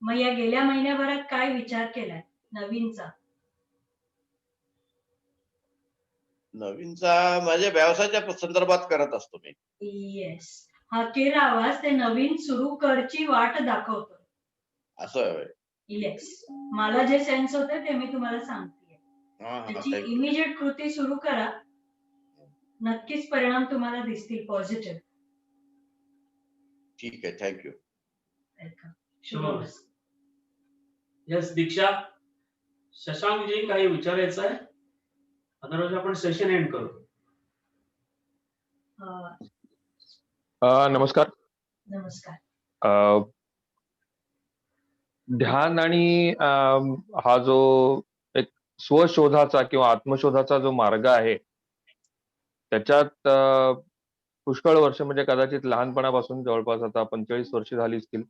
मग या गेल्या महिन्याभरात काय विचार केलाय नवीनचा? नवीनचा म्हणजे व्यवसायाच्या संदर्भात करत असतो मी. येस. हा किर आवाज ते नवीन सुरू करची वाट दाखवतो. असं आहे. येस. मला जे सेन्स होतं ते मी तुम्हाला सांगतेय. त्याची थँक यू. इमिजिएट कृती सुरू करा. नक्कीच परिणाम तुम्हाला दिसतील पॉझिटिव्ह. ठीक आहे. Thank you. Shubham. Yes Diksha. Shashankji काही विचारायचं आहे? अदरवाईज आपण सेशन एंड करू. नमस्कार. नमस्कार. ध्यान आणि हा जो एक स्वशोधाचा किंवा आत्मशोधाचा जो मार्ग आहे त्याच्यात पुष्कळ वर्ष म्हणजे कदाचित लहानपणापासून जवळपास आता 45 वर्ष झाली असतील.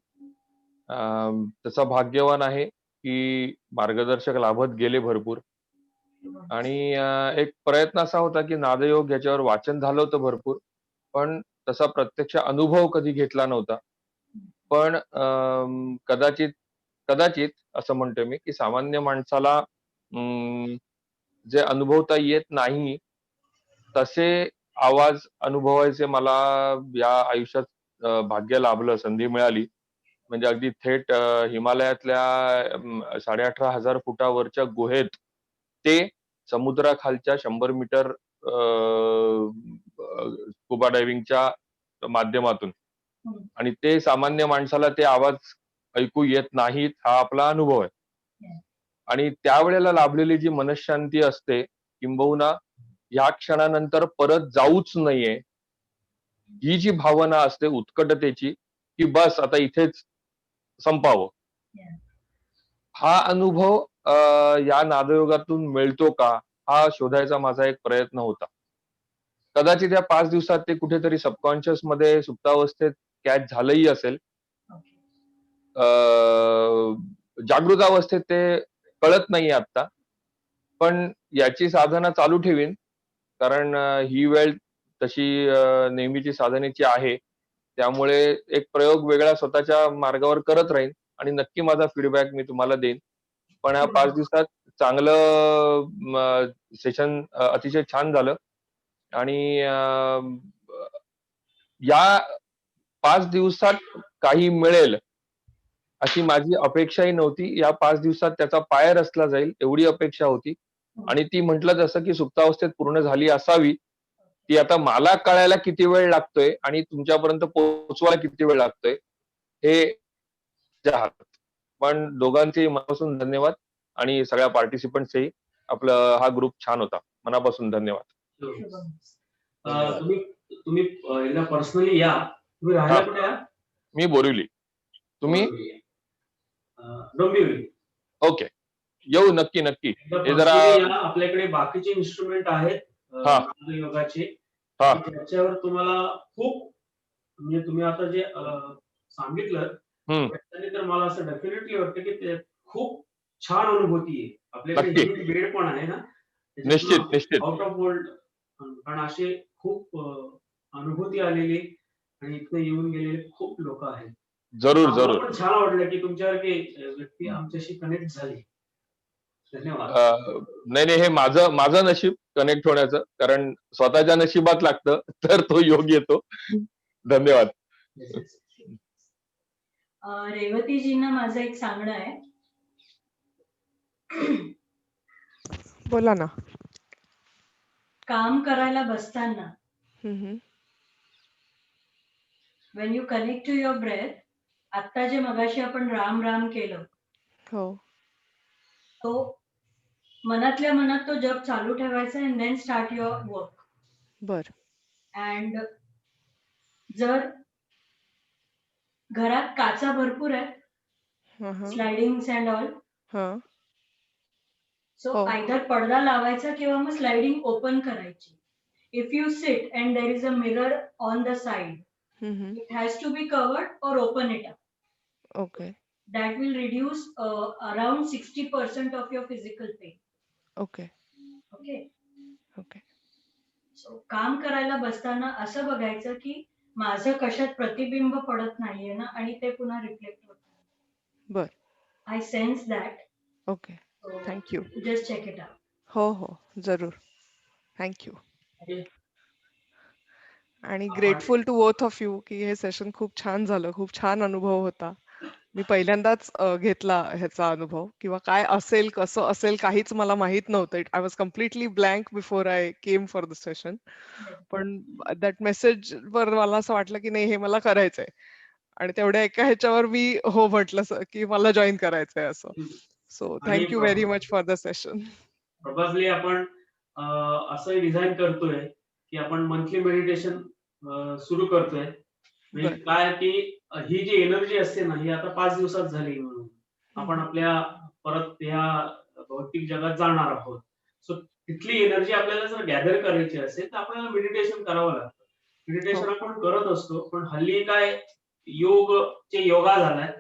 तसा भाग्यवान आहे की मार्गदर्शक लाभत गेले भरपूर आणि एक प्रयत्न असा होता की नादयोग याच्यावर वाचन झालं होतं भरपूर, पण तसा प्रत्यक्ष अनुभव कधी घेतला नव्हता. पण कदाचित असं म्हणतोय मी की सामान्य माणसाला जे अनुभवता येत नाही तसे आवाज अनुभवायचे मला या आयुष्यात भाग्य लाभलं, संधी मिळाली. म्हणजे अगदी थेट हिमालयातल्या 18,500 फुटावरच्या गुहेत ते समुद्राखालच्या 100 मीटर स्कुबा डायव्हिंगच्या माध्यमातून, हम्म. आणि ते सामान्य माणसाला ते आवाज ऐकू येत नाहीत, हा आपला अनुभव आहे. Yeah. आणि त्यावेळेला लाभलेली जी मनःशांती असते, किंबहुना या क्षणानंतर परत जाऊच नाहीये, ही जी भावना असते उत्कटतेची, की बस आता इथेच संपावं, Yeah. हा अनुभव या नादयोगातून मिळतो का, हा शोधायचा माझा एक प्रयत्न होता. कदाचित या 5 दिवसात ते कुठेतरी सबकॉन्शियस मध्ये सुप्तावस्थेत कॅच झालंही असेल. Okay. जागृत अवस्थेत ते कळत नाही आता, पण याची साधना चालू ठेवीन, कारण ही वेळ तशी नेहमीची साधनेची आहे. त्यामुळे एक प्रयोग वेगळा स्वतःच्या मार्गावर करत राहीन आणि नक्की माझा फीडबॅक मी तुम्हाला देईन. पण ह्या 5 दिवसात चांगलं सेशन अतिशय छान झालं आणि या 5 दिवसात काही मिळेल अशी माझी अपेक्षाही नव्हती. या 5 दिवसात त्याचा पाय रचला जाईल एवढी अपेक्षा होती, आणि ती म्हटलं जसं की सुप्तावस्थेत पूर्ण झाली असावी. ती आता मला कळायला किती वेळ लागतोय आणि तुमच्यापर्यंत पोहोचवायला किती वेळ लागतोय हे तुमच्या हातात. पण दोघांचेही मनापासून धन्यवाद, आणि सगळ्या पार्टिसिपंट्सचेही. आपलं हा ग्रुप छान होता. मनापासून धन्यवाद. शुभम. धन्यवाद. तुम्ही तुम्ही एकदा पर्सनली या. तुम्ही हा. राहायला कुठे आहात? मी बोरिवली. तुम्ही? डोंबिवली. ओके. येऊ नक्की नक्की. एकदा हे जरा personally या. आपल्याकडे बाकीचे इन्स्ट्रुमेंट आहेत हा. योगाचे. हा. त्याच्यावर तुम्हाला खूप, म्हणजे तुम्ही आता जे सांगितलं त्याने तर मला असं डेफिनेटली वाटतं की ते खूप छान अनुभूती आहे. आपल्याकडे नक्की. ह्यूज बेड पण आहे ना, निश्चित निश्चित. आउट ऑफ वर्ल्ड, कारण असे खूप अनुभूती आलेली आणि इथं येऊन गेलेले खूप लोक आहेत. जरूर आम्हाला जरूर. पण छान वाटलं की तुमच्यासारखी व्यक्ती आमच्याशी कनेक्ट झाली. धन्यवाद. नाही नाही, हे माझं नशीब कनेक्ट होण्याचं, कारण स्वतःच्या नशिबात लागतं तर तो योग येतो. धन्यवाद. Yes, yes. रेवतीजींना माझं एक सांगणं आहे. बोला ना. काम करायला बसताना हम्म. when you connect to your breath, आता जे मगाशी आपण राम राम केलं, हो. तो मनातल्या मनात तो जप चालू ठेवायचा and then start your work. बर. And जर घरात काचा भरपूर आहेत, स्लायडिंग्स अँड ऑल, हा. सो हो. आयदर पडदा लावायचा किंवा मग स्लायडिंग ओपन करायची. If you sit and there is a mirror on the side, it has to be covered or open it up. Okay. That will reduce around 60% of your physical pain. Okay. Okay. Okay. So काम करायला बसताना असं बघायचं की माझं कशात प्रतिबिंब पडत नाहीये ना, आणि ते पुन्हा रिफ्लेक्ट होत नाही. बर. I sense that. Okay. Thank you. Just check it out. हो हो जरूर. थँक्यू. Okay. आणि grateful to both of you की हे सेशन खूप छान झालं. खूप छान अनुभव होता. मी पहिल्यांदाच घेतला ह्याचा अनुभव, किंवा काय असेल कसं असेल काहीच मला माहित नव्हतं. I was completely blank before I came for the session. पण दॅट मेसेज वर मला असं वाटलं की नाही, हे मला करायचंय, आणि तेवढ्या एका ह्याच्यावर मी हो म्हटलं की मला जॉईन करायचंय असं. So thank you very much for the session. Probably आपण असं डिझाईन करतोय की आपण मंथली मेडिटेशन सुरू करतोय. म्हणजे बर. काय की ही जी एनर्जी असते ना, ही आता 5 दिवसात झाली म्हणून आपण आपल्या परत ह्या भौतिक जगात जाणार आहोत. सो तिथली एनर्जी आपल्याला जर गॅदर करायची असेल तर आपल्याला मेडिटेशन करावं लागतं. मेडिटेशन आपण करत असतो, पण हल्ली काय योगा झालाय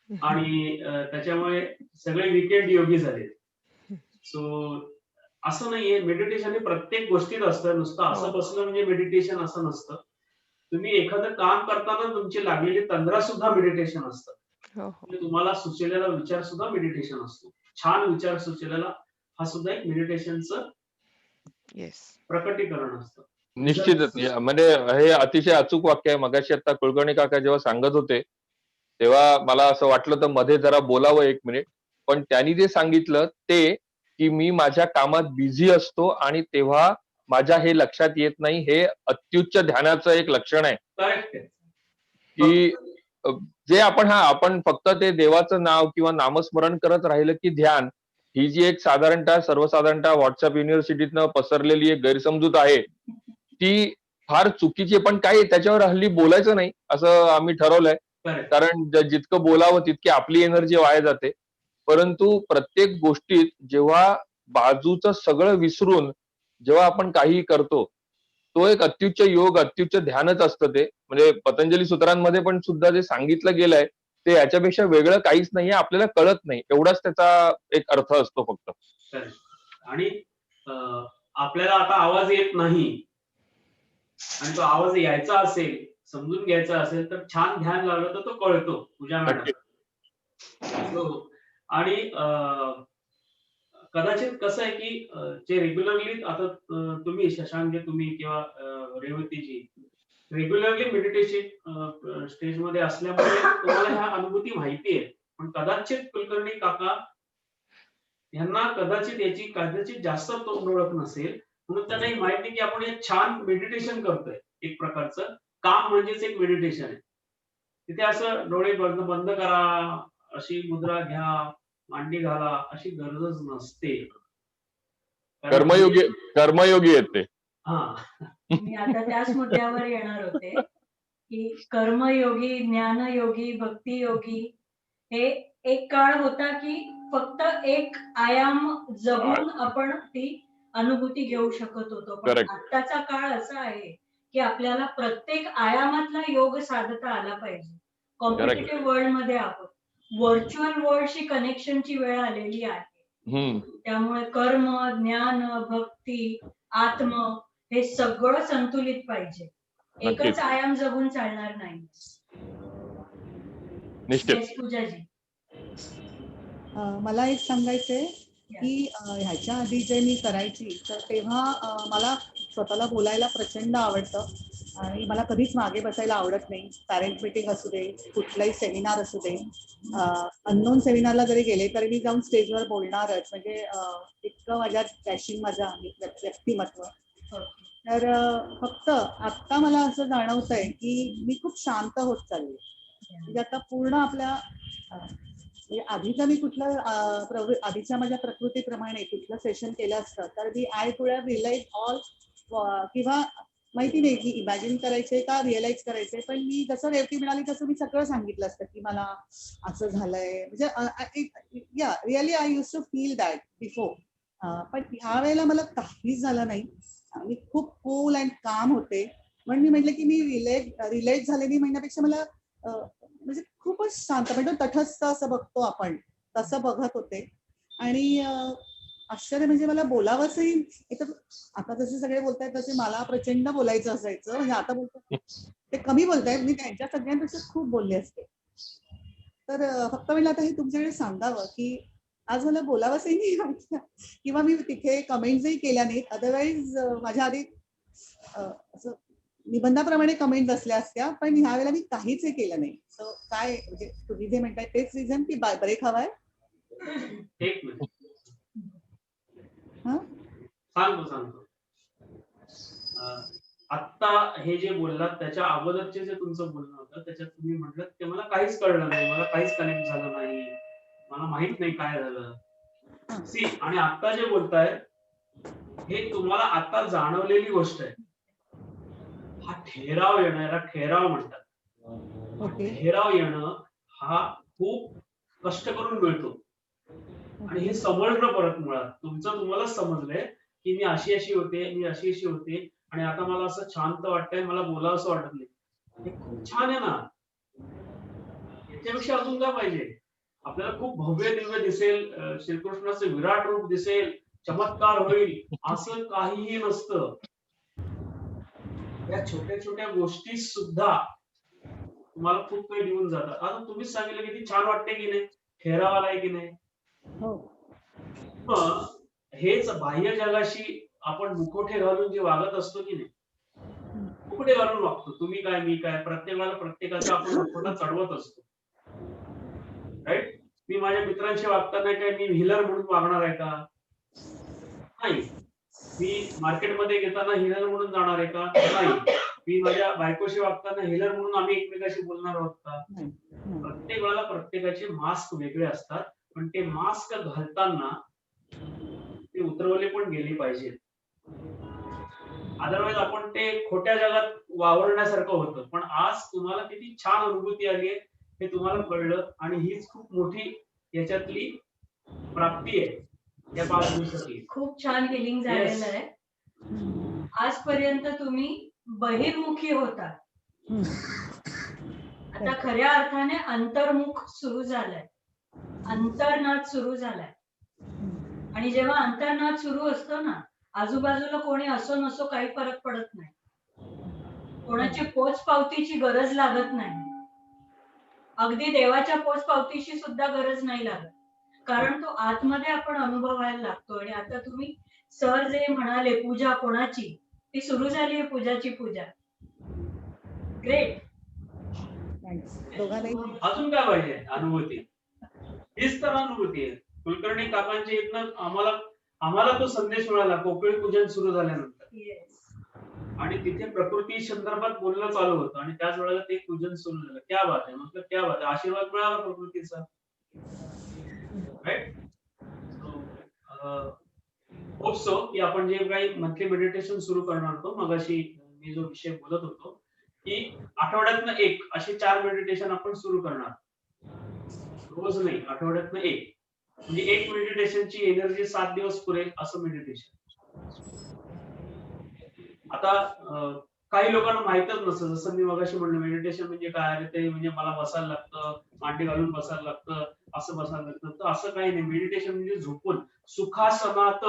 आणि त्याच्यामुळे सगळे वीकेंड योगी झाले. सो असं नाहीये, मेडिटेशन हे प्रत्येक गोष्टीत असतं. नुसतं असं बसलं म्हणजे मेडिटेशन असं नसतं. तुम्ही एखादं काम करताना तुमची लागलेली तंद्रा सुद्धा मेडिटेशन असतं. म्हणजे तुम्हाला सुचलेला विचार सुद्धा मेडिटेशन असतो. छान विचार सुचलेला हा सुद्धा एक मेडिटेशनचं प्रकटीकरण असतं. निश्चितच. म्हणजे हे अतिशय अचूक वाक्य आहे. मगाशी आता कुलकर्णी काका जेव्हा सांगत होते तेव्हा मला असं वाटलं तर मध्ये जरा बोलावं 1 मिनिट. पण त्यांनी जे सांगितलं ते, की मी माझ्या कामात बिझी असतो आणि तेव्हा माझ्या हे लक्षात येत नाही. हे अत्युच्च ध्यानाचं एक लक्षण आहे, करेक्ट आहे. की अ, जे आपण फक्त ते देवाचं नाव किंवा नामस्मरण करत राहिलं की ध्यान, ही जी एक सर्वसाधारणतः व्हॉट्सअप युनिव्हर्सिटीतनं पसरलेली एक गैरसमजूत आहे, ती फार चुकीची आहे. पण काय त्याच्यावर हल्ली बोलायचं नाही, असं आम्ही ठरवलंय. करेक्ट. कारण जितकं बोलावं तितकी आपली एनर्जी वाया जाते. परंतु प्रत्येक गोष्टीत जेव्हा बाजूचं सगळं विसरून जेव्हा आपण काहीही करतो, तो एक अत्युच्च योग, अत्युच्च ध्यानच असतं ते. म्हणजे पतंजली सूत्रांमध्ये पण सुद्धा जे सांगितलं गेलंय, ते याच्यापेक्षा वेगळं काहीच नाहीये. आपल्याला कळत नाही. एवढाच त्याचा एक अर्थ असतो फक्त. करेक्ट. आणि आपल्याला आता आवाज येत नाही आणि तो आवाज यायचा असेल, समजून घ्यायचा असेल, तर छान ध्यान लावलं तर तो कळतो. पूजा मॅडम. नक्कीच. हो. आणि कदाचित कसं आहे की जे रेग्युलरली आता तुम्ही शशांक जे तुम्ही किंवा रेवतीजी रेग्युलरली मेडिटेशन स्टेजमध्ये असल्यामुळे तुम्हाला ह्या अनुभूती माहिती आहे. पण कदाचित कुलकर्णी काका यांना कदाचित याची कदाचित जास्त तोंड ओळख नसेल, म्हणून त्यांना हे माहित नाही की आपण एक छान मेडिटेशन करतोय. एक प्रकारचं काम म्हणजेच एक मेडिटेशन आहे. तिथे असं डोळे बंद बंद करा, अशी मुद्रा घ्या, मांडी घाला, अशी गरजच नसते. कारण कर्मयोगी कर्मयोगी आहेत ते. मी आता त्याच मुद्द्यावर येणार होते की कर्मयोगी, ज्ञानयोगी, भक्तियोगी हे एक काळ होता की फक्त एक आयाम जगून आपण ती अनुभूती घेऊ शकत होतो. पण Correct. आत्ताचा काळ असा आहे की आपल्याला प्रत्येक आयामातला योग साधता आला पाहिजे. कॉम्पिटिटिव्ह वर्ल्ड मध्ये आहोत. व्हर्च्युअल वर्ल्डशी कनेक्शनची वेळ आलेली आहे. त्यामुळे कर्म, ज्ञान, भक्ती, आत्म हे सगळं संतुलित पाहिजे. एकच नक्कीच. आयाम जगून चालणार नाही. निश्चित. Yes, पूजाजी. मला एक सांगायचंय की ह्याच्या आधी जे मी करायची तर तेव्हा मला स्वतःला बोलायला प्रचंड आवडतं आणि मला कधीच मागे बसायला आवडत नाही. पॅरेंट मीटिंग असू दे, कुठलाही सेमिनार असू दे, अननोन सेमिनारला जरी गेले तरी मी जाऊन स्टेजवर बोलणारच. म्हणजे इतकं माझ्यात पॅशन माझं आहे, व्यक्तिमत्व. तर फक्त आत्ता मला असं जाणवतंय की मी खूप शांत होत चालली. म्हणजे आता पूर्ण आपल्या आधीचा मी कुठलं आधीच्या माझ्या प्रकृतीप्रमाणे कुठलं सेशन केलं असतं तर मी I could have realize all किंवा माहिती नाही की इमॅजिन करायचे का रिअलाइज करायचे. पण मी जसं रेवती म्हणाली तसं मी सगळं सांगितलं असतं की मला असं झालंय. म्हणजे या really I use to feel that before. पण ह्या वेळेला मला काहीच झालं नाही. मी खूप कूल अँड काम होते. म्हणून मी म्हटलं की मी रिलॅक्स झाले नाही म्हणण्यापेक्षा मला म्हणजे खूपच शांत म्हणजे तटस्थ असं बघतो आपण तसं बघत होते. आणि आश्चर्य म्हणजे मला बोलावंसही आता जसे सगळे बोलतायत तसे मला प्रचंड बोलायचं असायचं. म्हणजे आता बोलतात ते कमी बोलतायत. मी त्यांच्या सगळ्यांपेक्षा खूप बोलले असते. तर फक्त म्हटलं आता हे तुमच्याकडे सांगावं की आज मला बोलावंसही नाही वाटलं किंवा मी तिथे कमेंट्सही केल्या नाहीत. अदरवाईज माझ्या आधी असं निबंधाप्रमाणे कमेंट असल्या असत्या. पण ह्या वेळेला मी काहीच हे केलं नाही. सो काय म्हणजे तुम्ही जे म्हणताय तेच रिझन की ब्रेक हवाय. एक मिनिट हा सांगतो. आत्ता हे जे बोललात त्याच्या अगोदरचे जे तुमचं बोलणं होतं त्याच्यात तुम्ही म्हटलं की मला काहीच कळलं नाही, मला काहीच कनेक्ट झालं नाही, मला माहित नाही काय झालं. सी आणि आता जे बोलताय हे तुम्हाला आता जाणवलेली गोष्ट आहे. हा ठेराव येणं, याला ठेराव म्हणतात. ठेराव येणं हा खूप कष्ट करून मिळतो आणि हे समजणं परत मुळात तुमचं तुम्हालाच समजलंय की मी अशी होते आणि आता मला असं शांत वाटतंय, मला बोलावंसं वाटत नाही. हे खूप छान आहे ना. याच्यापेक्षा अजून काय पाहिजे. आपल्याला खूप भव्य दिव्य दिसेल, श्रीकृष्णाचं विराट रूप दिसेल, चमत्कार होईल, असं काहीही नसतं. या छोट्या छोट्या गोष्टी सुद्धा तुम्हाला खूप काही देऊन जातात. आता तुम्हीच सांगितलं किती छान वाटतंय की नाही, ठेराव आलाय की नाही. मग हेच बाह्य जगाशी आपण मुखोटे घालून जे वागत असतो की नाही, मुखोटे घालून वागतो. तुम्ही काय मी काय, प्रत्येकाला प्रत्येकाचा आपण मुखोटा चढवत असतो. राईट. मी माझ्या मित्रांशी वागताना काय मी व्हीलर म्हणून वागणार आहे का? नाही. मी मार्केटमध्ये घेताना हिलर म्हणून जाणार आहे का? नाही. मी माझ्या बायकोशी वागताना हिलर म्हणून आम्ही एकमेकाशी बोलणार आहोत का? नाही. हम्म. प्रत्येक वेळेला प्रत्येकाचे मास्क वेगळे असतात, पण ते मास्क घालताना ते उतरवले पण गेले पाहिजेत. अदरवाईज आपण ते खोट्या जगात वावरण्यासारखं होतं. पण आज तुम्हाला किती छान अनुभूती आली आहे हे तुम्हाला कळलं आणि हीच खूप मोठी याच्यातली प्राप्ती आहे या 5 दिवसातली. खूप छान हिलिंग झालेलं आहे. आजपर्यंत तुम्ही बहिर्मुखी होता, हम्म. आता खऱ्या अर्थाने अंतर्मुख सुरू झालाय, अंतर्नाद सुरू झालाय. आणि जेव्हा अंतर्नाद सुरू असतो ना, आजूबाजूला कोणी असो नसो काही फरक पडत नाही. कोणाची पोचपावतीची गरज लागत नाही. अगदी देवाच्या पोचपावतीची सुद्धा गरज नाही लागत, कारण तो आतमध्ये आपण अनुभवायला लागतो. आणि आता तुम्ही सर जे म्हणाले पूजा कोणाची, ती सुरू झाली आहे, पूजाची पूजा. ग्रेट. थँक्स दोघांनाही. अजून काय पाहिजे अनुभूती? हीच तर अनुभूती आहे. कुलकर्णी काकांच्या इथनं आम्हाला तो संदेश मिळाला कोकिळ पूजन सुरू झाल्यानंतर. येस. आणि तिथे प्रकृती संदर्भात बोलणं चालू होतं आणि त्याच वेळेला ते पूजन सुरू झालं. क्या बात आहे, मतलब क्या बात आहे. आशीर्वाद मिळाला प्रकृतीचा. राईट. होप सो की आपण जे काही मंथली मेडिटेशन सुरू करणार होतो, मगाशी मी जो विषय बोलत होतो की आठवड्यातनं एक असे 4 मेडिटेशन आपण सुरू करणार. रोज नाही, आठवड्यातनं एक. म्हणजे एक मेडिटेशनची एनर्जी 7 दिवस पुरेल असं मेडिटेशन. आता काही लोकांना माहितच नसतं, जसं मी मगाशी म्हणलं मेडिटेशन म्हणजे काय आहे, ते म्हणजे मला बसायला लागतं, मांडी घालून बसायला लागतं, असं बसायला लागतं. तर असं काही नाही. मेडिटेशन म्हणजे झोपून सुखासनात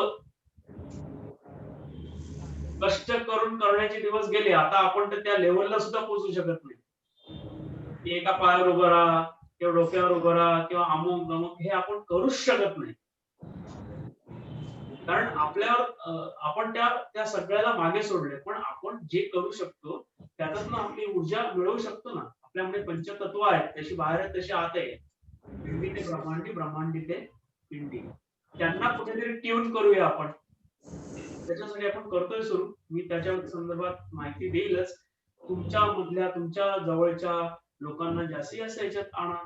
कष्ट करून करण्याचे दिवस गेले. आता आपण तर त्या लेवलला सुद्धा पोहोचू शकत नाही की एका पायावर उभं राहा किंवा डोक्यावर उभं राहा किंवा अमुक दमुक हे आपण करूच शकत नाही. कारण आपल्यावर आपण त्या सगळ्याला मागे सोडले. पण आपण जे करू शकतो त्यातून आपली ऊर्जा मिळवू शकतो ना. आपल्यामध्ये पंचतत्व आहेत, तशी बाहेर आहे तशी आत आहे. पिंडी ते ब्रह्मांडी, ब्रह्मांडी ते पिंडी. त्यांना कुठेतरी ट्यून करूया आपण. त्याच्यासाठी आपण करतोय सुरू. मी त्याच्या संदर्भात माहिती देईलच. तुमच्या मधल्या तुमच्या जवळच्या लोकांना जास्तीत जास्त याच्यात आणा.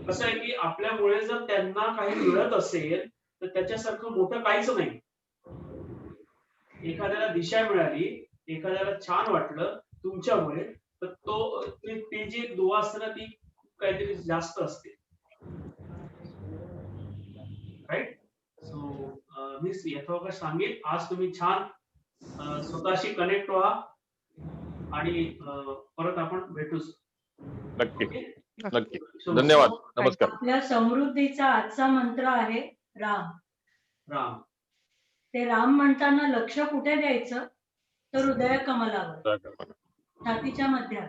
कसं आहे की आपल्यामुळे जर त्यांना काही मिळत असेल तर त्याच्यासारखं मोठं काहीच नाही. एखाद्याला दिशा मिळाली, एखाद्याला छान वाटलं तुमच्यामुळे, तर ती जी दुवा असते ना ती काहीतरी जास्त असते. राईट. सो मी यथावकाश सांगेन, आज तुम्ही छान स्वतःशी कनेक्ट व्हा आणि परत आपण भेटूच. नक्की ओके. नक्की. धन्यवाद. नमस्कार. आपल्या समृद्धीचा आजचा मंत्र आहे राम. राम. ते राम म्हणताना लक्ष कुठे द्यायचं, तर हृदय कमलावर, छातीच्या मध्यात,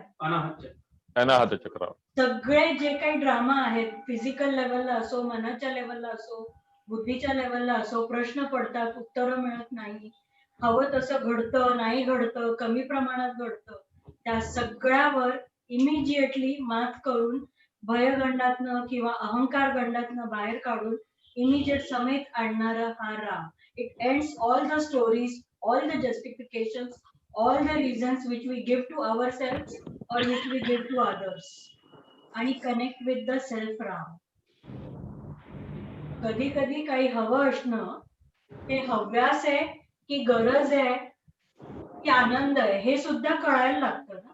अनाहत चक्रावर. सगळे जे काही ड्रामा आहेत, फिजिकल लेवलला असो, मनाच्या लेवलला असो, बुद्धीच्या लेवलला असो, प्रश्न पडतात, उत्तरं मिळत नाही, हवं तसं घडतं नाही, घडतं कमी प्रमाणात घडतं, त्या सगळ्यावर इमिजिएटली मात करून भयगंडातनं किंवा अहंकार गंडातनं बाहेर काढून इमिजिएट समेत आणणारा हा Ram. It ends all the stories, all the justifications, all the reasons which we give to ourselves or which we give to others, आणि connect with the self Ram. कधी कधी काही हवं असणं हे हव्यास आहे की गरज आहे की आनंद आहे हे सुद्धा कळायला लागतं ना.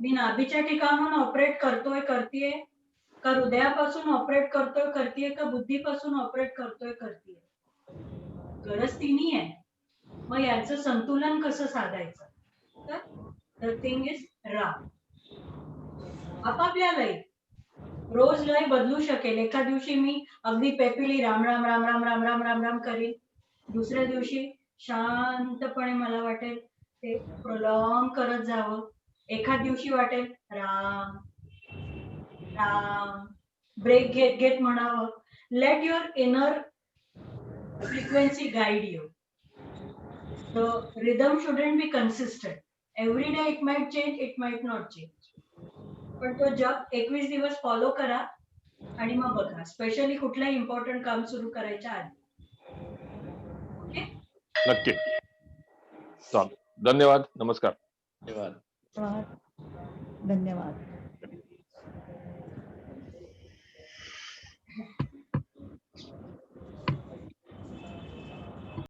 मी नाभीच्या ठिकाणून ऑपरेट करतोय करतीये का हृदयापासून ऑपरेट करतोय करतीये का बुद्धीपासून ऑपरेट करतोय करतीये, गरज तिन्ही आहे. मग याचं संतुलन कसं साधायचं, तर थिंग इज राम. आपापल्या लय रोज लय बदलू शकेल. एका दिवशी मी अगदी पेपिली राम राम राम राम राम राम राम राम करीन, दुसऱ्या दिवशी शांतपणे मला वाटेल ते प्रोलॉंग करत जावं, एखाद दिवशी वाटेल राम राम ब्रेक घेत घेत म्हणावं. Late your inner frequency guide you. The rhythm shouldn't be consistent. Every day it might change, it might not change. पण तो जप 21 दिवस फॉलो करा आणि मग बघा स्पेशली कुठलंही इम्पॉर्टंट काम सुरू करायच्या आधी. ओके. नक्की. चालेल. धन्यवाद. नमस्कार. धन्यवाद. धन्यवाद.